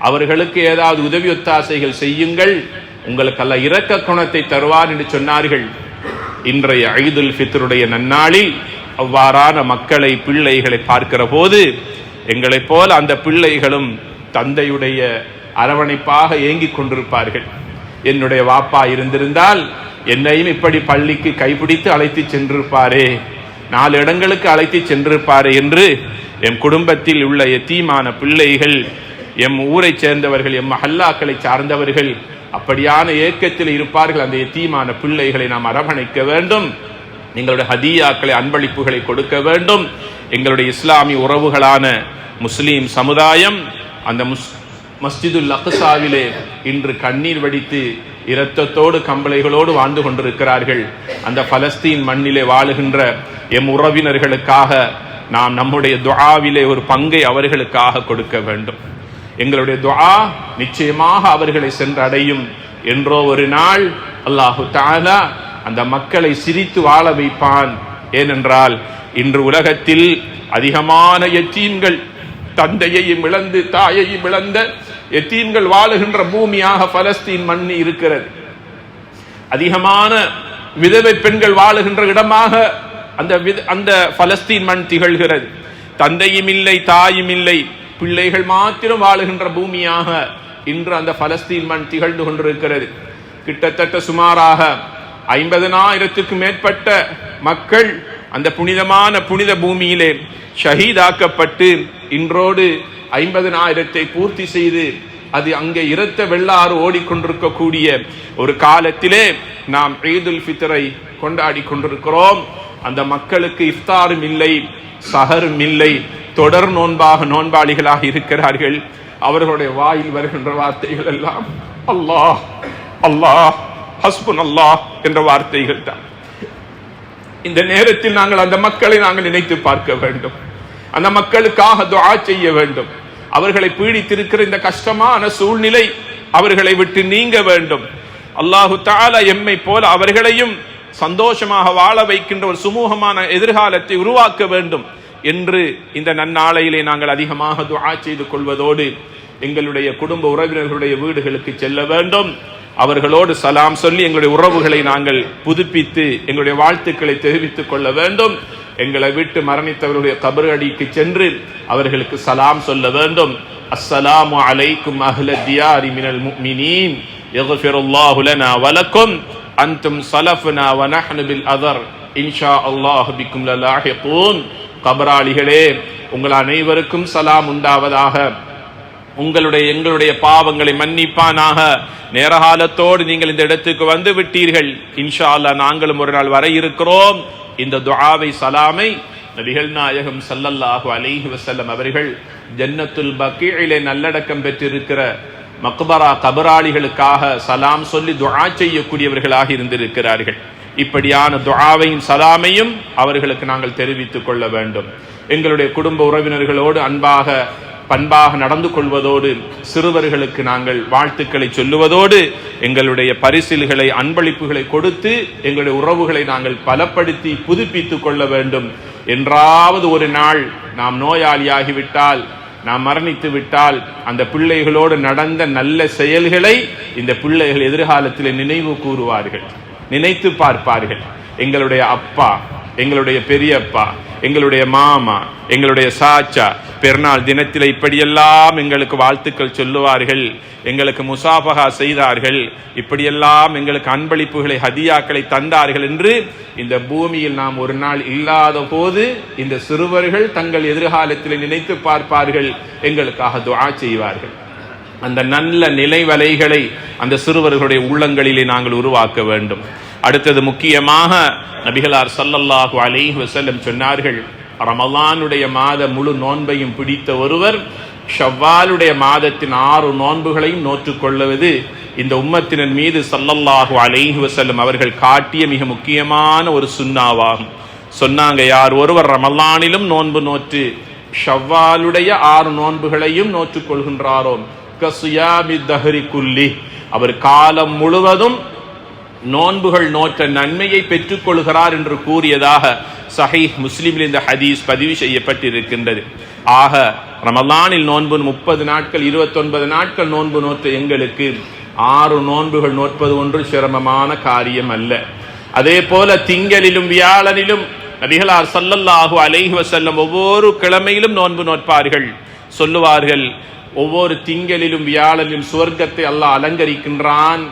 A: அவர்களுக்கு ஏதாவது உதவி ஒத்தாசைகள் செய்யுங்கள், உங்களுக்கு அல்லாஹ் இரக்க குணத்தை தருவார் என்று சொன்னார்கள். இன்றைய ஈதுல் ஃபித்ருடைய நன்னாளில் அவ்வாறான மக்களை, பிள்ளைகளை பார்க்கிற போது எங்களைப் போல அந்த பிள்ளைகளும் தந்தையுடைய அரவணைப்பாக ஏங்கிக் கொண்டிருப்பார்கள். என்னுடைய வாப்பா இருந்திருந்தால் என்னையும் இப்படி பள்ளிக்கு கைப்பிடித்து அழைத்து சென்றிருப்பாரே, 4 இடங்களுக்கு அழைத்து சென்றிருப்பாரே என்று எம் குடும்பத்தில் உள்ள யத்தீமான பிள்ளைகள், எம் ஊரை சேர்ந்தவர்கள், எம் மஹல்லாக்களை சார்ந்தவர்கள் அப்படியான ஏக்கத்தில் இருப்பார்கள். அந்த யத்தீமான பிள்ளைகளை நாம் அரவணைக்க வேண்டும். எங்களுடைய ஹதியாக்களை, அன்பளிப்புகளை கொடுக்க வேண்டும். எங்களுடைய இஸ்லாமிய உறவுகளான முஸ்லீம் சமுதாயம் அந்த மஸ்ஜிதுல் அக்ஸாவிலே இன்று கண்ணீர் வடித்து இரத்தத்தோடு கம்பளைகளோடு வாழ்ந்து கொண்டிருக்கிறார்கள். அந்த பலஸ்தீன் மண்ணிலே வாழுகின்ற எம் உறவினர்களுக்காக நாம் நம்முடைய துஆவிலே ஒரு பங்கை அவர்களுக்காக கொடுக்க வேண்டும். எங்களுடைய துஆ நிச்சயமாக அவர்களை சென்றடையும். என்றோ ஒரு நாள் அல்லாஹு தஆலா அந்த மக்களை சிரித்து வாழ வைப்பான். ஏனென்றால் இன்று உலகத்தில் அதிகமான யத்தீம்கள், தந்தையையும் இழந்து தாயையும் இழந்த யத்தீம்கள் வாழுகின்ற பூமியாக பலஸ்தீன் மண் இருக்கிறது. அதிகமான விதவை பெண்கள் வாழுகின்ற இடமாக அந்த பலஸ்தீன் மண் திகழ்கிறது. தந்தையும் இல்லை, தாயும் இல்லை, பிள்ளைகள் மாத்திரம் வாழுகின்ற பூமியாக இன்று அந்த பலஸ்தீன் மண் திகழ்ந்து கொண்டிருக்கிறது. கிட்டத்தட்ட சுமாராக 50,000க்கும் மேற்பட்ட மக்கள் அந்த புனித பூமியிலே ஷஹீதாக்கப்பட்டு இன்றோடு 50,000 பூர்த்தி செய்து அது அங்கே இரத்த வெள்ளாறு ஓடிக்கொண்டிருக்கக்கூடிய ஒரு காலத்திலே நாம் ஈதுல் ஃபித்ரை கொண்டாடி கொண்டிருக்கிறோம். அந்த மக்களுக்கு இஃப்தாரும் இல்லை, சஹரும் இல்லை, தொடர் நோன்பாளிகளாக இருக்கிறார்கள். அவர்களுடைய வாயில் வருகின்ற வார்த்தைகள் எல்லாம் அல்லாஹ் அல்லாஹ் ஹஸ்புன் அல்லாஹ் என்ற வார்த்தைகள் தான். இந்த நேரத்தில் நாங்கள் அந்த மக்களை நினைத்து பார்க்க வேண்டும். அந்த மக்களுக்காக துஆ செய்ய வேண்டும். அவர்களை பீடித்திருக்கிற இந்த கஷ்டமான சூழ்நிலை அவர்களை விட்டு நீங்க வேண்டும். அல்லாஹு தஆலா எம்மை போல அவர்களையும் சந்தோஷமாக வாழ வைக்கின்ற ஒரு சுமூகமான எதிர்காலத்தை உருவாக்க வேண்டும் என்று இந்த நன்னாளையிலே நாங்கள் அதிகமாக துஆ செய்து கொள்வதோடு எங்களுடைய குடும்ப உறவினர்களுடைய வீடுகளுக்கு செல்ல வேண்டும். அவர்களோடு சலாம் சொல்லி எங்களுடைய உறவுகளை நாங்கள் புதுப்பித்து எங்களுடைய வாழ்த்துக்களை தெரிவித்துக் கொள்ள வேண்டும். எங்களை விட்டு மரணித்தவருடைய கபர் அடிக்கு சென்று அவர்களுக்கு சலாம் சொல்ல வேண்டும். அஸ்ஸலாமு அலைக்கும் அஹ்ல தியாரி மினல் முஃமினீன் யக்ஃபிருல்லாஹு லனா வலக்கும் அன்தும் ஸலஃபுனா வ நஹ்னு பில் அதர் இன்ஷா அல்லாஹ் பிக்கும் லலாஹிகூன். கபராளிகளே, உங்கள் அனைவருக்கும் சலாம் உண்டாவதாக. எங்களுடைய பாவங்களை மன்னிப்பானாக. நேரகாலத்தோடு நீங்கள் இந்த இடத்துக்கு வந்து விட்டீர்கள். இன்ஷா அல்லாஹ் நாங்களும் ஒரு நாள் வர இருக்கிறோம். இந்த துஆவை சலாமை நபிகள் நாயகம் ஸல்லல்லாஹு அலைஹி வஸல்லம் அவர்கள் ஜன்னத்துல் பக்கீஇலே நல்லடக்கம் பெற்றிருக்கிற மக்பரா கபராளிகளுக்காக சலாம் சொல்லி துஆ செய்யக்கூடியவர்களாக இருந்திருக்கிறார்கள். இப்படியான துஆவையும் சலாமையும் அவர்களுக்கு நாங்கள் தெரிவித்துக் கொள்ள வேண்டும். எங்களுடைய குடும்ப உறவினர்களோடு பண்பாக நடந்து கொள்வதோடு சிறுவர்களுக்கு நாங்கள் வாழ்த்துக்களை சொல்லுவதோடு எங்களுடைய பரிசில்களை அன்பளிப்புகளை கொடுத்து எங்களுடைய உறவுகளை நாங்கள் பலப்படுத்தி புதுப்பித்துக் கொள்ள வேண்டும். என்றாவது ஒரு நாள் நாம் நோயாளியாகிவிட்டால், நாம் மரணித்து விட்டால், அந்த பிள்ளைகளோடு நடந்த நல்ல செயல்களை இந்த பிள்ளைகள் எதிர்காலத்தில் நினைவு கூறுவார்கள், நினைத்து பார்ப்பார்கள். எங்களுடைய அப்பா, எங்களுடைய பெரியப்பா, எங்களுடைய மாமா, எங்களுடைய சாச்சா பெருநாள் தினத்தில் இப்படியெல்லாம் எங்களுக்கு வாழ்த்துக்கள் சொல்லுவார்கள், எங்களுக்கு முசாபகா செய்தார்கள், இப்படியெல்லாம் எங்களுக்கு அன்பளிப்புகளை ஹதியாக்களை தந்தார்கள் என்று இந்த பூமியில் நாம் ஒரு நாள் இல்லாத போது இந்த சிறுவர்கள் தங்கள் எதிர்காலத்தில் நினைத்து பார்ப்பார்கள், எங்களுக்காக துஆ செய்வார்கள். அந்த நல்ல நிலைவலைகளை அந்த சிறுவர்களுடைய உள்ளங்களிலே நாங்கள் உருவாக்க வேண்டும். அடுத்தது முக்கியமாக நபிகளார் ஸல்லல்லாஹு அலைஹி வஸல்லம் சொன்னார்கள், ரமலானுடைய மாத முழு நோன்பையும் பிடித்த ஒருவர் ஷவ்வாலுடைய மாதத்தின் 6 நோன்புகளையும் நோற்றுக்கொள்வது இந்த உம்மத்தினர் மீது ஸல்லல்லாஹு அலைஹி வஸல்லம் அவர்கள் காட்டிய மிக முக்கியமான ஒரு சுன்னாவாகும். சொன்னாங்க, யார் ஒருவர் ரமலானிலும் நோன்பு நோற்று ஷவ்வாலுடைய 6 நோன்புகளையும் நோற்றுக் கொள்கின்றாரோ கஸியாமி தஹ்ரி குல்லி, அவர் காலம் முழுவதும் நோன்புகள் நோற்ற நன்மையை பெற்றுக் கொள்கிறார் என்று கூறியதாக சஹீஹ் முஸ்லிமில் இந்த ஹதீஸ் பதிவு செய்யப்பட்டிருக்கின்றது. ஆக ரமலானில் நோன்பு 30 நாட்கள் 29 நாட்கள் நோன்பு நோற்ற எங்களுக்கு 6 நோன்புகள் நோற்பது ஒன்று சிரமமான காரியம் அல்ல. அதே போல திங்களிலும் வியாழனிலும் நபிகளார் ஸல்லல்லாஹு அலைஹி வஸல்லம் ஒவ்வொரு கிழமையிலும் நோன்பு நோற்பார்கள். சொல்லுவார்கள், ஒவ்வொரு திங்களிலும் வியாழனிலும் சுவர்க்கத்தை அல்லாஹ் அலங்கரிக்கின்றான்,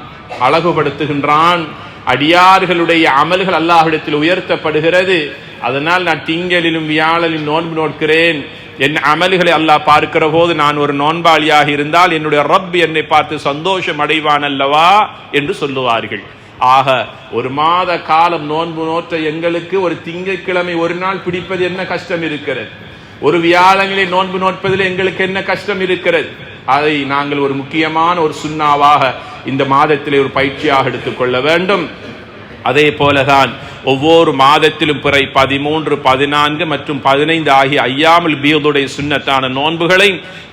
A: அழகுபடுத்துகின்றான், அடியார்களுடைய அமல்கள் அல்லாஹ்விடத்தில் உயர்த்தப்படுகிறது. அதனால் நான் திங்களிலும் வியாழனிலும் நோன்பு நோக்கிறேன், என் அமல்களை அல்லாஹ் பார்க்கிற போது நான் ஒரு நோன்பாளியாக இருந்தால் என்னுடைய ரப் என்னை பார்த்து சந்தோஷம் அடைவான் அல்லவா என்று சொல்லுவார்கள். ஆக ஒரு மாத காலம் நோன்பு நோற்ற எங்களுக்கு ஒரு திங்கட்கிழமை ஒரு நாள் பிடிப்பது என்ன கஷ்டம் இருக்கிறது? ஒரு வியாழனிலே நோன்பு நோற்பதில் எங்களுக்கு என்ன கஷ்டம் இருக்கிறது? அதை நாங்கள் ஒரு முக்கியமான ஒரு சுன்னாவாக இந்த மாதத்திலே ஒரு பயிற்சியாக எடுத்துக்கொள்ள வேண்டும். அதே போலதான் ஒவ்வொரு மாதத்திலும் பிறை 13, 14 மற்றும் 15 ஆகிய ஐயாமுல் பீதுடைய சுன்னத்தான நோன்புகளை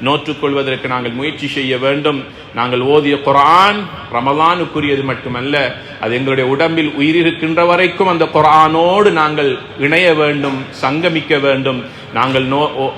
A: நோற்றுக்கொள்வதற்கு நாங்கள் முயற்சி செய்ய வேண்டும். நாங்கள் ஓதிய குர்ஆன் ரமலானுக்குரியது மட்டுமல்ல, அது எங்களுடைய உடம்பில் உயிரிருக்கின்ற வரைக்கும் அந்த குர்ஆனோடு நாங்கள் இணைய வேண்டும், சங்கமிக்க வேண்டும். நாங்கள்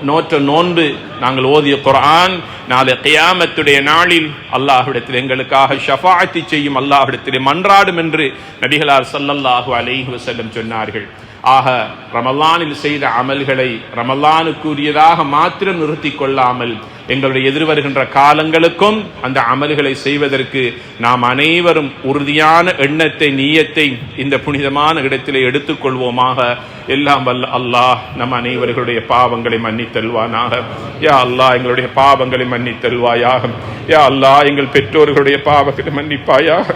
A: நோற்ற நோன்பு, நாங்கள் ஓதிய குர்ஆன் நாளை கியாமத்துடைய நாளில் அல்லாஹ்விடத்தில் எங்களுக்காக ஷஃபாஅத் செய்யும், அல்லாஹ்விடத்திலே மன்றாடும் என்று நபிகளார் ஸல்லல்லாஹு அலைஹி வஸல்லம் சொன்னார்கள். ஆக ரமலானில் செய்த அமல்களை ரமலானுக்குரியதாக மாத்திரம் நிறுத்தி கொள்ளாமல் எங்களுடைய எதிர்வருகின்ற காலங்களுக்கும் அந்த அமல்களை செய்வதற்கு நாம் அனைவரும் உறுதியான எண்ணத்தை, நீயத்தை இந்த புனிதமான இடத்திலே எடுத்துக்கொள்வோமாக. எல்லாம் வல்ல அல்லாஹ் நம் அனைவர்களுடைய பாவங்களை மன்னித்தல்வானாக. யா அல்லாஹ் எங்களுடைய பாவங்களை மன்னித்தல்வாயாக. யா அல்லாஹ் எங்கள் பெற்றோர்களுடைய பாவங்களை மன்னிப்பாயாக.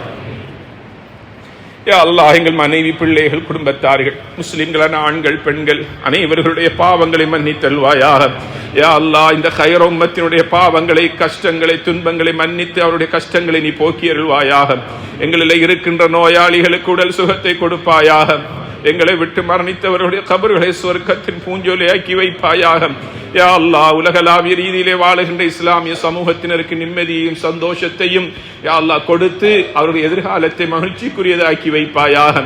A: யா அல்லாஹ் எங்கள் மனைவி, பிள்ளைகள், குடும்பத்தார்கள், முஸ்லிம்களான ஆண்கள், பெண்கள் அனைவர்களுடைய பாவங்களை மன்னித்தல்வாயாக. யா அல்லாஹ் இந்த கைர உம்மத்தினுடைய பாவங்களை, கஷ்டங்களை, துன்பங்களை மன்னித்து அவருடைய கஷ்டங்களை நீ போக்கியருள்வாயாக. எங்களில் இருக்கின்ற நோயாளிகளுக்கு உடல் சுகத்தை கொடுப்பாயாக. எங்களை விட்டு மரணித்தவர்களுடைய கபர்களை சொர்க்கத்தின் பூஞ்சோலையாக்கி வைப்பாயாக. யா அல்லாஹ் உலகளாவிய ரீதியிலே வாழுகின்ற இஸ்லாமிய சமூகத்தினருக்கு நிம்மதியையும் சந்தோஷத்தையும் யா அல்லாஹ் கொடுத்து அவருடைய எதிர்காலத்தை மகிழ்ச்சிக்குரியதாக்கி வைப்பாயாக.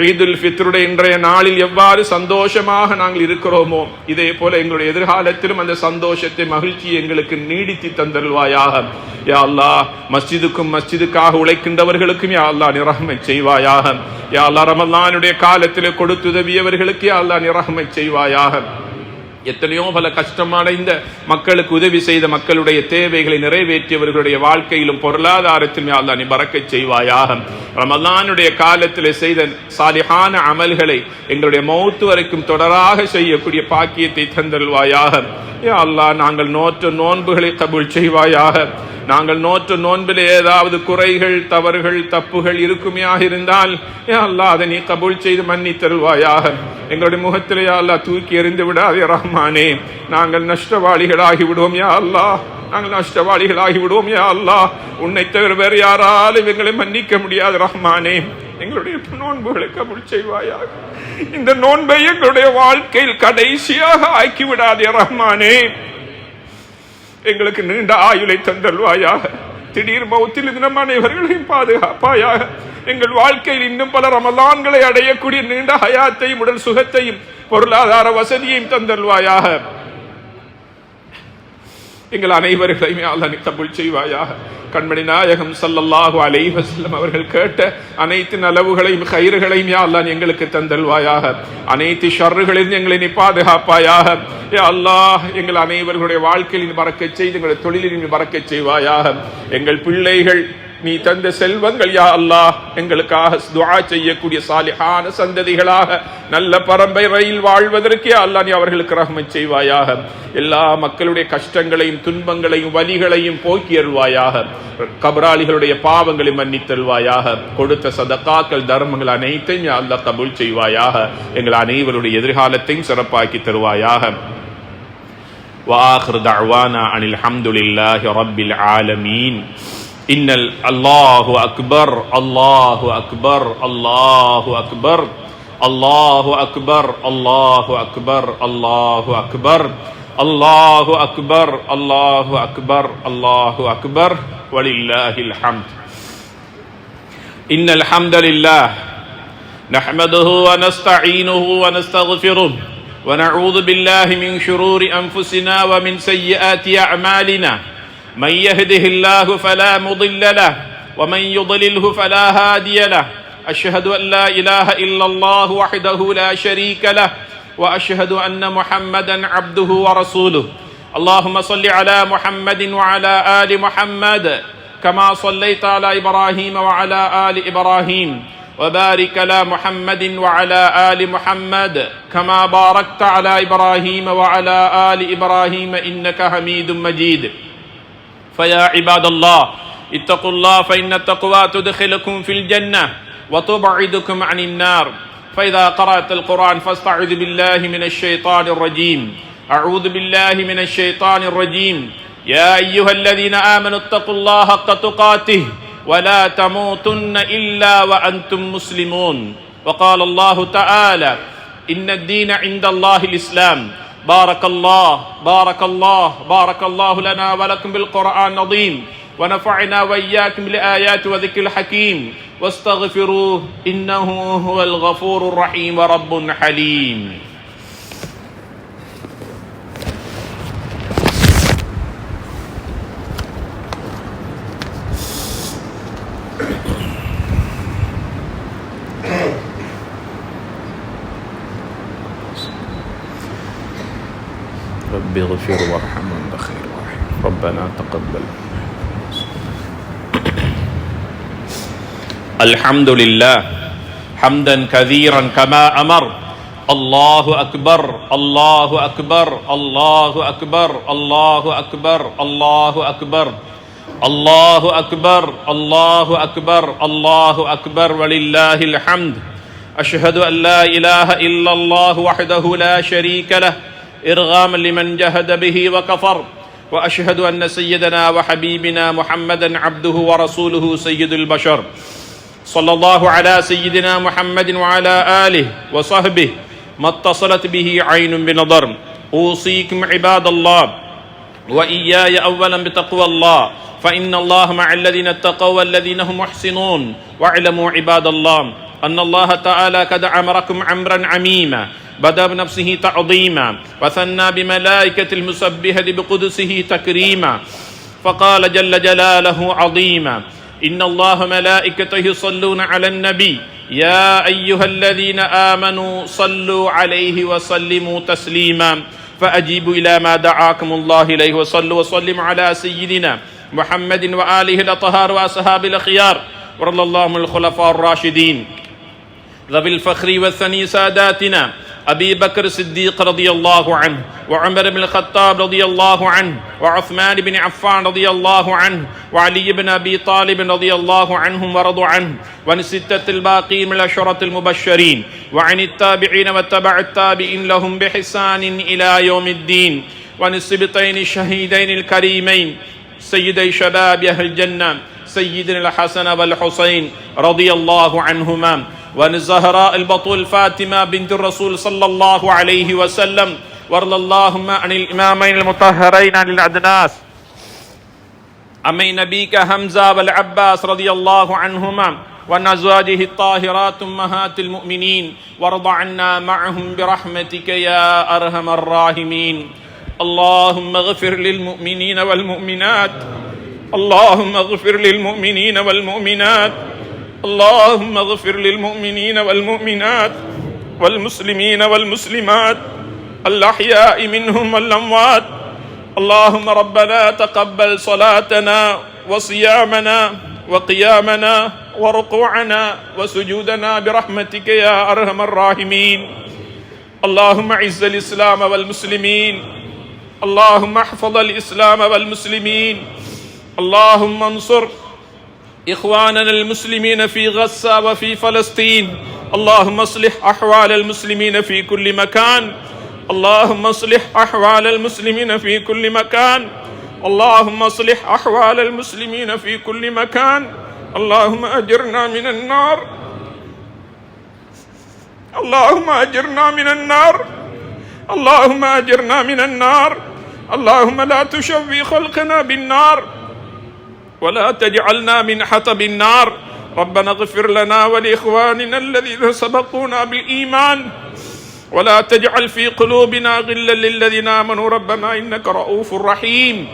A: ஈதுல் ஃபித்ருடைய இன்றைய நாளில் எவ்வாறு சந்தோஷமாக நாங்கள் இருக்கிறோமோ இதே போல எங்களுடைய எதிர்காலத்திலும் அந்த சந்தோஷத்தை, மகிழ்ச்சியை எங்களுக்கு நீடித்து தந்தல்வாயாக. யா அல்லாஹ் மஸ்ஜிதுக்கும் மஸ்ஜிதுக்காக உழைக்கின்றவர்களுக்கும் யா அல்லாஹ் நிரஹ்மத் செய்வாயாக. யா அல்லாஹ் ரமலானுடைய காலத்திலே கொடுத்துதவியவர்களுக்கு யா அல்லாஹ் நிரஹ்மத் செய்வாயாக. எத்தனையோ பல கஷ்டமான இந்த மக்களுக்கு உதவி செய்த மக்களுடைய தேவைகளை நிறைவேற்றியவர்களுடைய வாழ்க்கையிலும் பொருளாதாரத்திலும் யா அல்லாஹ் நீ பரக்கத் செய்வாயாக. ரமலானுடைய காலத்தில் செய்த சாலிஹான அமல்களை எங்களுடைய மௌத்து வரைக்கும் தொடராக செய்யக்கூடிய பாக்கியத்தை தந்தல்வாயாக. யா அல்லாஹ் நாங்கள் நோற்ற நோன்புகளை கபூல் செய்வாயாக. நாங்கள் நோற்ற நோன்பில் ஏதாவது குறைகள், தவறுகள், தப்புகள் இருக்குமையாக இருந்தால் யா அல்லாஹ் அதை நீ கபூல் செய்து மன்னித்தருள்வாயாக. எங்களுடைய முகத்திலே யா அல்லாஹ் தூக்கி எறிந்து விடாதே ரஹ்மானே. நாங்கள் நஷ்டவாளிகளாகி விடுவோம் யா அல்லாஹ், நாங்கள் நஷ்டவாளிகளாகி விடுவோம் யா அல்லாஹ். உன்னை தவிர வேறு யாராலும் எங்களை மன்னிக்க முடியாது ரஹ்மானே. எங்களுடைய நோன்புகளை கபூல் செய்வாயாக. இந்த நோன்பை எங்களுடைய வாழ்க்கையில் கடைசியாக ஆக்கிவிடாதே ரஹ்மானே. எங்களுக்கு நீண்ட ஆயுளை தந்தல்வாயாக. திடீர் மௌத்தில் நம் அனைவர்களையும் பாதுகாப்பாயாக. எங்கள் வாழ்க்கையில் இன்னும் பல ரமலான்களை அடையக்கூடிய நீண்ட ஹயாத்தையும் உடல் சுகத்தையும் பொருளாதார வசதியையும் தந்தல்வாயாக. எங்கள் அனைவர்களையும் அல்லாஹ் நீ கபூல் செய்வாயாக. கண்மணி நாயகம் ஸல்லல்லாஹு அலைஹி வஸல்லம் அவர்கள் கேட்ட அனைத்து நலவுகளையும் கைறுகளையும் யா அல்லாஹ் எங்களுக்கு தந்தல்வாயாக. அனைத்து ஷர்றுகளிலும் எங்களை நீ பாதுகாப்பாயாக. யா அல்லாஹ் எங்கள் அனைவர்களுடைய வாழ்க்கையில் பரக்கத் செய்து எங்களுடைய தொழிலில் பரக்கத் செய்வாயாக. எங்கள் பிள்ளைகள் நீ தந்த செல்வங்கள் யா அல்லாஹ் எங்களுக்காக துஆ செய்யக்கூடிய சாலிஹான சந்ததிகளாக நல்ல பரம்பரையில் வாழ்வதற்கு யா அல்லாஹ் நீ அவர்களுக்கு ரஹ்மத் செய்வாயாக. எல்லா மக்களுடைய கஷ்டங்களையும் துன்பங்களையும் வலிகளையும் போக்கியருள்வாயாக. கபராளிகளுடைய பாவங்களை மன்னித்தல்வாயாக. கொடுத்த சதகாக்கள், தர்மங்கள் அனைத்தையும் யா அல்லாஹ் கபூல் செய்வாயாக. எங்கள் அனைவருடைய எதிர்காலத்தையும் சிறப்பாக்கி தருவாயாக. وآخر دعوانا عن الحمد لله رب العالمين. إن الله أكبر الله أكبر الله أكبر الله أكبر الله أكبر الله أكبر الله أكبر الله أكبر الله أكبر ولله الحمد. إن الحمد لله نحمده ونستعينه ونستغفره ونعوذ بالله من شرور أنفسنا ومن سيئات أعمالنا. من يهده الله فلا مضل له ومن يضلله فلا هادي له. أشهد أن لا إله إلا الله وحده لا شريك له وأشهد أن محمدا عبده ورسوله. اللهم صل على محمد وعلى آل محمد كما صليت على إبراهيم وعلى آل إبراهيم وبارك على محمد وعلى آل محمد كما باركت على إبراهيم وعلى آل إبراهيم إنك حميد مجيد. فيا عباد الله اتقوا الله فإن التقوى تدخلكم في الجنة وتبعدكم عن النار. فإذا قرأت القرآن فاستعذ بالله من الشيطان الرجيم. أعوذ بالله من الشيطان الرجيم. يا أيها الذين آمنوا اتقوا الله حق تقاته ولا تموتن إلا وأنتم مسلمون. وقال الله تعالى إن الدين عند الله الإسلام. بارك الله بارك الله بارك الله لنا ولكم بالقرآن العظيم ونفعنا وإياكم بالآيات وذكر الحكيم واستغفروه إنه هو الغفور الرحيم رب حليم. رب اغفر وارحم وانت خير الراحمين. ربنا تقبل. الحمد لله حمدا كثيرا كما أمر. الله أكبر الله أكبر الله أكبر الله أكبر الله أكبر الله أكبر الله أكبر الله أكبر ولله الحمد. أشهد أن لا إله إلا الله وحده لا شريك له إرغاما لمن جهد به وكفر. وأشهد أن سيدنا وحبيبنا محمدا عبده ورسوله سيد البشر. صلى الله على سيدنا محمد وعلى آله وصحبه ما اتصلت به عين بنظر. أوصيكم عباد الله وإياي أولا بتقوى الله، فإن الله مع الذين اتقوا والذين هم محسنون. واعلموا عباد الله أن الله تعالى قد أمركم أمرا عميما، بدأ بنفسه تعظيما وثنى بملائكة المسبحة بقدسه تكريما، فقال جل جلاله عظيما: إن الله ملائكته يصلون على النبي يا أيها الذين آمنوا صلوا عليه وسلموا تسليما. فأجيبوا إلى ما دعاكم الله إليه وصلوا وسلموا على سيدنا محمد وآله الأطهار وأصحاب الأخيار ورضي الله عن الخلفاء الراشدين ذوي الفخر والثني ساداتنا أبي بكر الصديق رضي الله عنه، وعمر بن الخطاب رضي الله عنه، وعثمان بن عفان رضي الله عنه، وعلي بن أبي طالب رضي الله عنهم ورضوا عنه، وعن الستة الباقين من العشرة المبشرين، وعن التابعين واتبع التابعين لهم بإحسان إلى يوم الدين، وعن السبطين الشهيدين الكريمين سيدي شباب أهل الجنة سيدنا الحسن والحسين رضي الله عنهما، وعن الزهراء البطول فاطمة بنت الرسول صلى الله عليه وسلم، وارض اللهم عن الإمامين المطهرين عن الأدناس أمي نبيك حمزة والعباس رضي الله عنهما، وعن أزواجه الطاهرات أمهات المؤمنين، وارض عنا معهم برحمتك يا أرحم الراحمين. اللهم اغفر للمؤمنين والمؤمنات، اللهم اغفر للمؤمنين والمؤمنات، اللهم اغفر للمؤمنين والمؤمنات والمسلمين والمسلمات الأحياء منهم والأموات. اللهم ربنا تقبل صلاتنا وصيامنا وقيامنا وركوعنا وسجودنا برحمتك يا أرحم الراحمين. اللهم اعز الإسلام والمسلمين، اللهم احفظ الإسلام والمسلمين، اللهم انصر إخواننا المسلمين في غزة وفي فلسطين. اللهم اصلح أحوال المسلمين في كل مكان، اللهم اصلح أحوال المسلمين في كل مكان، اللهم اصلح أحوال المسلمين في كل مكان. اللهم أجرنا من النار، اللهم أجرنا من النار، اللهم أجرنا من النار. اللهم لا تشوي خلقنا بالنار ولا تجعلنا من حطب النار. ربنا اغفر لنا ولإخواننا الذين سبقونا بالإيمان ولا تجعل في قلوبنا غلا للذين آمنوا ربنا إنك رؤوف رحيم.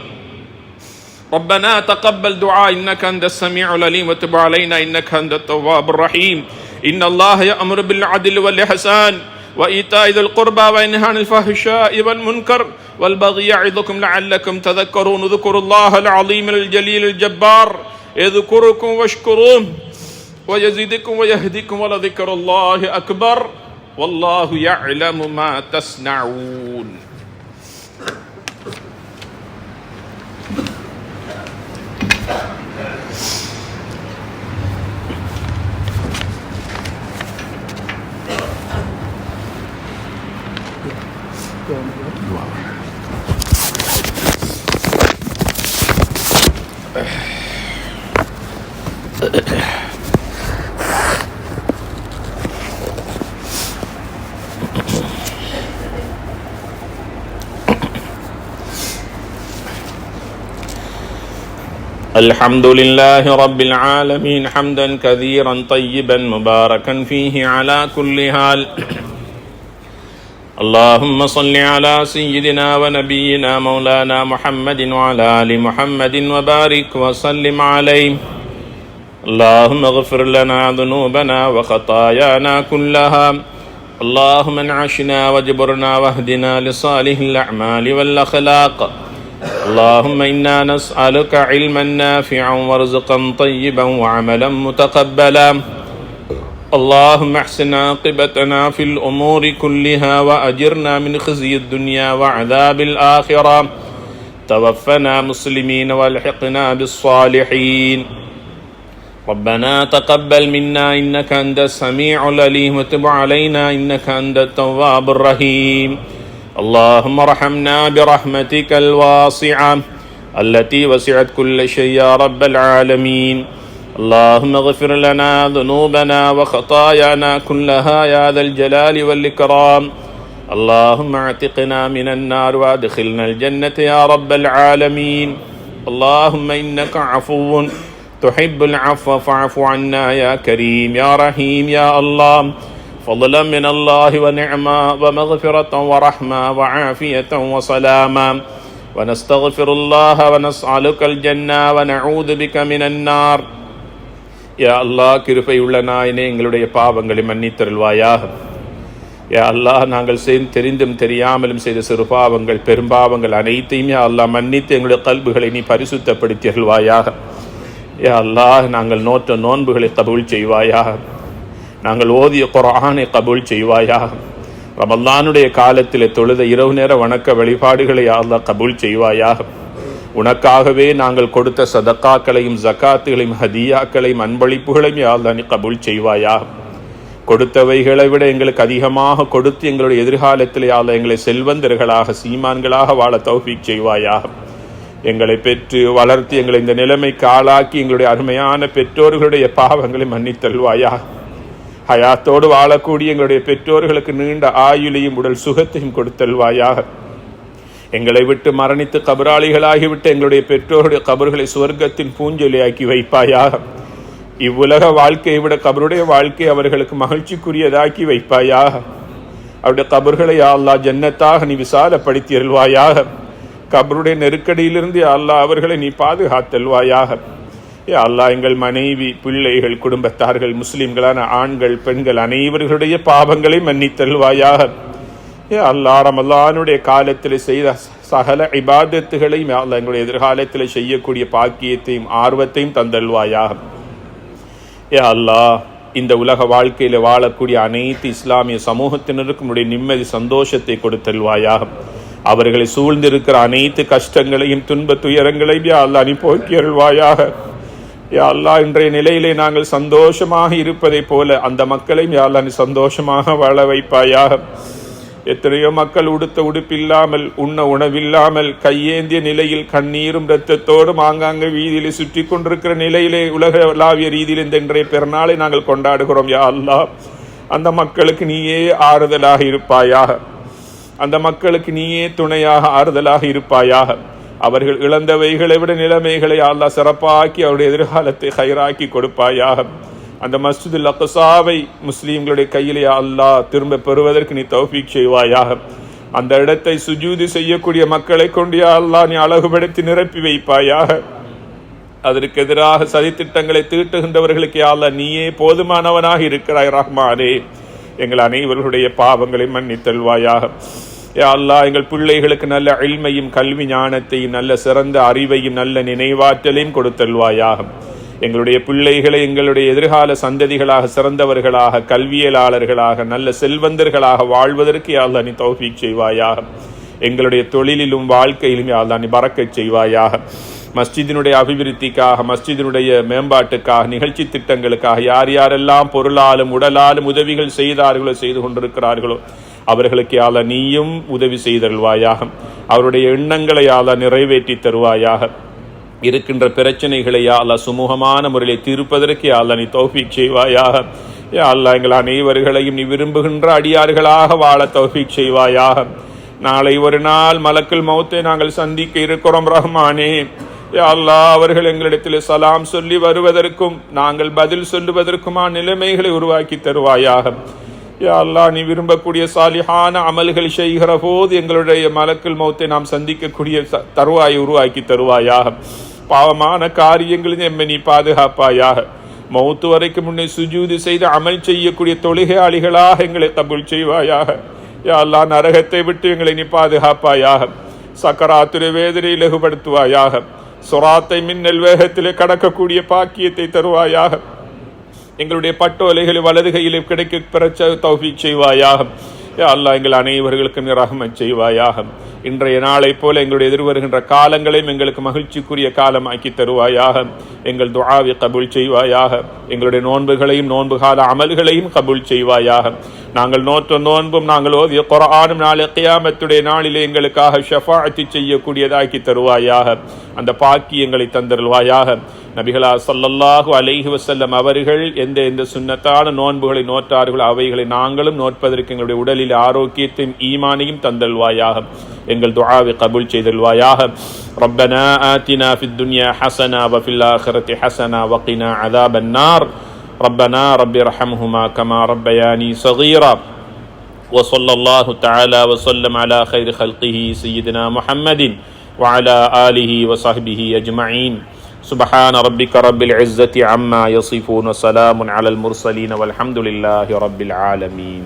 A: ربنا تقبل دعاء إنك أنت السميع العليم وتب علينا إنك أنت التواب الرحيم. إن الله يأمر بالعدل والإحسان وإيتاء ذي القربى وينهى عن الفحشاء والمنكر والبغي يعظكم لعلكم تذكرون. اذكروا الله العظيم الجليل الجبار يذكركم واشكروه ويزيدكم ويهديكم ولذكر الله أكبر والله يعلم ما تصنعون. الحمد لله رب العالمين حمدا كثيرا طيبا مباركا فيه على كل حال. اللهم صل على سيدنا ونبينا مولانا محمد وعلى آل محمد وبارك وسلم عليه. اللهم اغفر لنا ذنوبنا وخطايانا كلها، اللهم انعشنا واجبرنا واهدنا لصالح الأعمال والأخلاق. اللهم إنا نسألك علما نافعا ورزقا طيبا وعملا متقبلا. اللهم احسن عاقبتنا في الأمور كلها وأجرنا من خزي الدنيا وعذاب الآخرة توفنا مسلمين والحقنا بالصالحين. ربنا تقبل منا إنك أنت السميع العليم وتب علينا إنك أنت التواب الرحيم. اللهم ارحمنا برحمتك الواسعة التي وسعت كل شيء يا رب العالمين. اللهم اغفر لنا ذنوبنا وخطايانا كلها يا ذا الجلال والإكرام. اللهم اعتقنا من النار وادخلنا الجنة يا رب العالمين. اللهم إنك عفو تحب العفو فاعف عنا يا كريم يا رحيم يا الله. فضلا من الله ونعمة ومغفرة ورحمة وعافية وسلاما. ونستغفر الله ونسألك الجنة ونعوذ بك من النار. யா அல்லாஹ், கிருபையுள்ள நாயனே, எங்களுடைய பாவங்களை மன்னித்தருள்வாயாக. யா அல்லாஹ், நாங்கள் தெரிந்தும் தெரியாமலும் செய்த சிறு பாவங்கள் பெரும்பாவங்கள் அனைத்தையும் யா அல்லாஹ் மன்னித்து எங்களுடைய கல்புகளை நீ பரிசுத்தப்படுத்தி அருள்வாயாக. யா அல்லாஹ், நாங்கள் நோற்ற நோன்புகளை கபூல் செய்வாயாக. நாங்கள் ஓதிய குர்ஆனை கபூல் செய்வாயாக. ரமலானுடைய காலத்தில் தொழுத இரவு நேர வணக்க வழிபாடுகளை யா அல்லாஹ் கபூல் செய்வாயாக. உனக்காகவே நாங்கள் கொடுத்த சதக்காக்களையும் ஜக்காத்துகளையும் ஹதியாக்களையும் அன்பளிப்புகளையும் யா அல்லாஹ் நீ கபூல் செய்வாயாக. கொடுத்தவைகளை விட எங்களுக்கு அதிகமாக கொடுத்து எங்களுடைய எதிர்காலத்தில் யா அல்லாஹ் எங்களை செல்வந்தர்களாக சீமான்களாக வாழ தௌஃபீக் செய்வாயாக. எங்களை பெற்று வளர்த்து எங்களை இந்த நிலைமைக்கு ஆளாக்கி எங்களுடைய அருமையான பெற்றோர்களுடைய பாவங்களை மன்னித்தல்வாயாக. ஹயாத்தோடு வாழக்கூடிய எங்களுடைய பெற்றோர்களுக்கு நீண்ட ஆயுளையும் உடல் சுகத்தையும் கொடுத்தல்வாயாக. எங்களை விட்டு மரணித்து கபராளிகளாகிவிட்டு எங்களுடைய பெற்றோருடைய கபர்களை சுவர்க்கத்தின் பூஞ்சொலியாக்கி வைப்பாயாக. இவ்வுலக வாழ்க்கையை விட கபருடைய வாழ்க்கை அவர்களுக்கு மகிழ்ச்சிக்குரியதாக்கி வைப்பாயாக. அவருடைய கபர்களை யா அல்லாஹ் ஜன்னத்தாக நீ விசாலப்படுத்தி அருள்வாயாக. கபருடைய நெருக்கடியிலிருந்து யா அல்லாஹ் அவர்களை நீ பாதுகாத்தல்வாயாக. யா அல்லாஹ், எங்கள் மனைவி பிள்ளைகள் குடும்பத்தார்கள் முஸ்லிம்களான ஆண்கள் பெண்கள் அனைவர்களுடைய பாவங்களை மன்னித்தல்வாயாக. யா அல்லாஹ், ரமலானுடைய காலத்தில் செய்த சகல இபாதத்துகளையும் யா அல்லாஹ் எங்களுடைய எதிர்காலத்தில் செய்யக்கூடிய பாக்கியத்தையும் ஆர்வத்தையும் தந்தல்வாயாக. யா அல்லாஹ், இந்த உலக வாழ்க்கையில் வாழக்கூடிய அனைத்து இஸ்லாமிய சமூகத்தினருக்கும் உடைய நிம்மதி சந்தோஷத்தை கொடுத்தல்வாயாக. அவர்களை சூழ்ந்திருக்கிற அனைத்து கஷ்டங்களையும் துன்ப துயரங்களையும் யா அல்லாஹ் நீ போக்கி அருள்வாயாக. யா அல்லாஹ், இன்றைய நிலையிலே நாங்கள் சந்தோஷமாக இருப்பதை போல அந்த மக்களையும் யா அல்லாஹ் நீ சந்தோஷமாக வாழ வைப்பாயாக. எத்தனையோ மக்கள் உடுத்த உடுப்பில்லாமல் உண்ண உணவில்லாமல் கையேந்திய நிலையில் கண்ணீரும் இரத்தத்தோடும் ஆங்காங்க வீதியில் சுற்றி கொண்டிருக்கிற நிலையிலே உலகளாவிய ரீதியில் இந்த இன்றைய பெருநாளை நாங்கள் கொண்டாடுகிறோம். யா அல்லாஹ், அந்த மக்களுக்கு நீயே ஆறுதலாக இருப்பாயாக. அந்த மக்களுக்கு நீயே துணையாக ஆறுதலாக இருப்பாயாக. அவர்கள் இழந்தவைகளை விட நிலைமைகளை அல்லாஹ் சிறப்பாக்கி அவருடைய எதிர்காலத்தை ஹைராக்கி கொடுப்பாயாக. அந்த மஸ்ஜிதுல் அக்ஸாவை முஸ்லீம்களுடைய கையிலே அல்லாஹ் திரும்ப பெறுவதற்கு நீ தௌஃபீக் செய்வாயாக. அந்த இடத்தை சுஜூது செய்யக்கூடிய மக்களை கொண்டு அல்லாஹ் நீ அழகுபடுத்தி நிரப்பி வைப்பாயாக. அதற்கு எதிராக சதித்திட்டங்களை தீட்டுகின்றவர்களுக்கு அல்லாஹ் நீயே போதுமானவனாக இருக்கிறாய் ரஹ்மானே. எங்கள் அனைவர்களுடைய பாவங்களை மன்னித்தல்வாயாக. யா அல்லாஹ், எங்கள் பிள்ளைகளுக்கு நல்ல இல்மையும் கல்வி ஞானத்தையும் நல்ல சிறந்த அறிவையும் நல்ல நினைவாற்றலையும் கொடுத்தல்வாயாக. எங்களுடைய பிள்ளைகளை எங்களுடைய எதிர்கால சந்ததிகளாக சிறந்தவர்களாக கல்வியலாளர்களாக நல்ல செல்வந்தர்களாக வாழ்வதற்கு யா அல்லாஹ் நீ தௌஃபீக் செய்வாயாக. எங்களுடைய தொழிலிலும் வாழ்க்கையிலும் யா அல்லாஹ் நீ பரக்கத் செய்வாயாக. மஸ்ஜிதினுடைய அபிவிருத்திக்காக மஸ்ஜிதினுடைய மேம்பாட்டுக்காக நிகழ்ச்சி திட்டங்களுக்காக யார் யாரெல்லாம் பொருளாலும் உடலாலும் உதவிகள் செய்தார்களோ செய்து கொண்டிருக்கிறார்களோ அவர்களுக்கு யா அல்லாஹ் நீயும் உதவி செய்தருள்வாயாக. அவருடைய எண்ணங்களை யா அல்லாஹ் நிறைவேற்றி தருவாயாக. இருக்கின்ற பிரச்சனைகளை யா அல்லாஹ் சுமூகமான முறையில் தீர்ப்பதற்கு யா அல்லாஹ் நீ தௌஃபீக் செய்வாயாக. யா அல்லாஹ், எங்கள் அனைவர்களையும் நீ விரும்புகின்ற அடியார்களாக வாழ தௌஃபீக் செய்வாயாக. நாளை ஒரு நாள் மலக்குல் மௌத்தை நாங்கள் சந்திக்க இருக்கிறோம் ரஹ்மானே. யா அல்லாஹ், அவர்கள் எங்களிடத்தில் சலாம் சொல்லி வருவதற்கும் நாங்கள் பதில் சொல்லுவதற்குமா நிலைமைகளை உருவாக்கி தருவாயாக. யா அல்லாஹ், நீ விரும்பக்கூடிய சாலிஹான அமல்கள் செய்கிற போது எங்களுடைய மலக்குல் மௌத்தை நாம் சந்திக்கக்கூடிய தருவாயை உருவாக்கி தருவாயாக. பாவமான காரியங்களில் எம்மை நீ பாதுகாப்பாயாக. மௌத்து வரைக்கும் முன்னே சுஜூது செய்து அமல் செய்யக்கூடிய தொழுகையாளிகளாக எங்களை கபூல் செய்வாயாக. யா அல்லாஹ், நரகத்தை விட்டு எங்களை நீ பாதுகாப்பாயாக. சக்கராத்துரை வேதனை லகுபடுத்துவாயாக. சுராத்தை மின்னல் வேகத்திலே கடக்கக்கூடிய பாக்கியத்தை தருவாயாக. எங்களுடைய பட்டோலைகளை வலது கையிலே கிடைக்க பெறச்ச தௌஃபீக் செய்வாயாக. யா அல்லாஹ் எங்கள் அனைவர்களுக்கும் ரஹ்மத் செய்வாயாக. இன்றைய நாளை போல எங்களுடைய எதிர்வருகின்ற காலங்களையும் எங்களுக்கு மகிழ்ச்சிக்குரிய காலமாக்கி தருவாயாக. எங்கள் துஆவை கபூல் செய்வாயாக. எங்களுடைய நோன்புகளையும் நோன்பு கால அமல்களையும் கபூல் செய்வாயாக. நாங்கள் நோற்ற நோன்பும் நாங்கள் ஓதிய குர்ஆனும் நாளை கியாமத்துடைய நாளிலே எங்களுக்காக ஷஃபாஅத் செய்யக்கூடியதாக்கி தருவாயாக. அந்த பாக்கியங்களை தந்தருள்வாயாக. நபிகளா ஸல்லல்லாஹு அலைஹி வஸல்லம் அவர்கள் எந்த சுன்னத்தான நோன்புகளை நோற்றார்களோ அவைகளை நாங்களும் நோற்பதற்கு எங்களுடைய உடலில் ஆரோக்கியத்தையும் ஈமானையும் தந்தல்வாயாக. எங்கள் துஆவை கபூல் செய்தல்வாயாக. ரப்பனா ஆத்தினா ஃபித் துன்யா ஹஸனா வ ஃபில் ஆখিরাতি ஹஸனா வ கினா அஸாபன் நார். ரப்பனா ரப்பி ரஹம்ஹுமா கமா ரப்பயானி ஸகீரா. وصلى الله تعالى وسلم على خير خلقه سيدنا محمد وعلى آله وصحبه أجمعين. سبحان ربك رب العزة عما يصفون وسلام على المرسلين والحمد لله رب العالمين.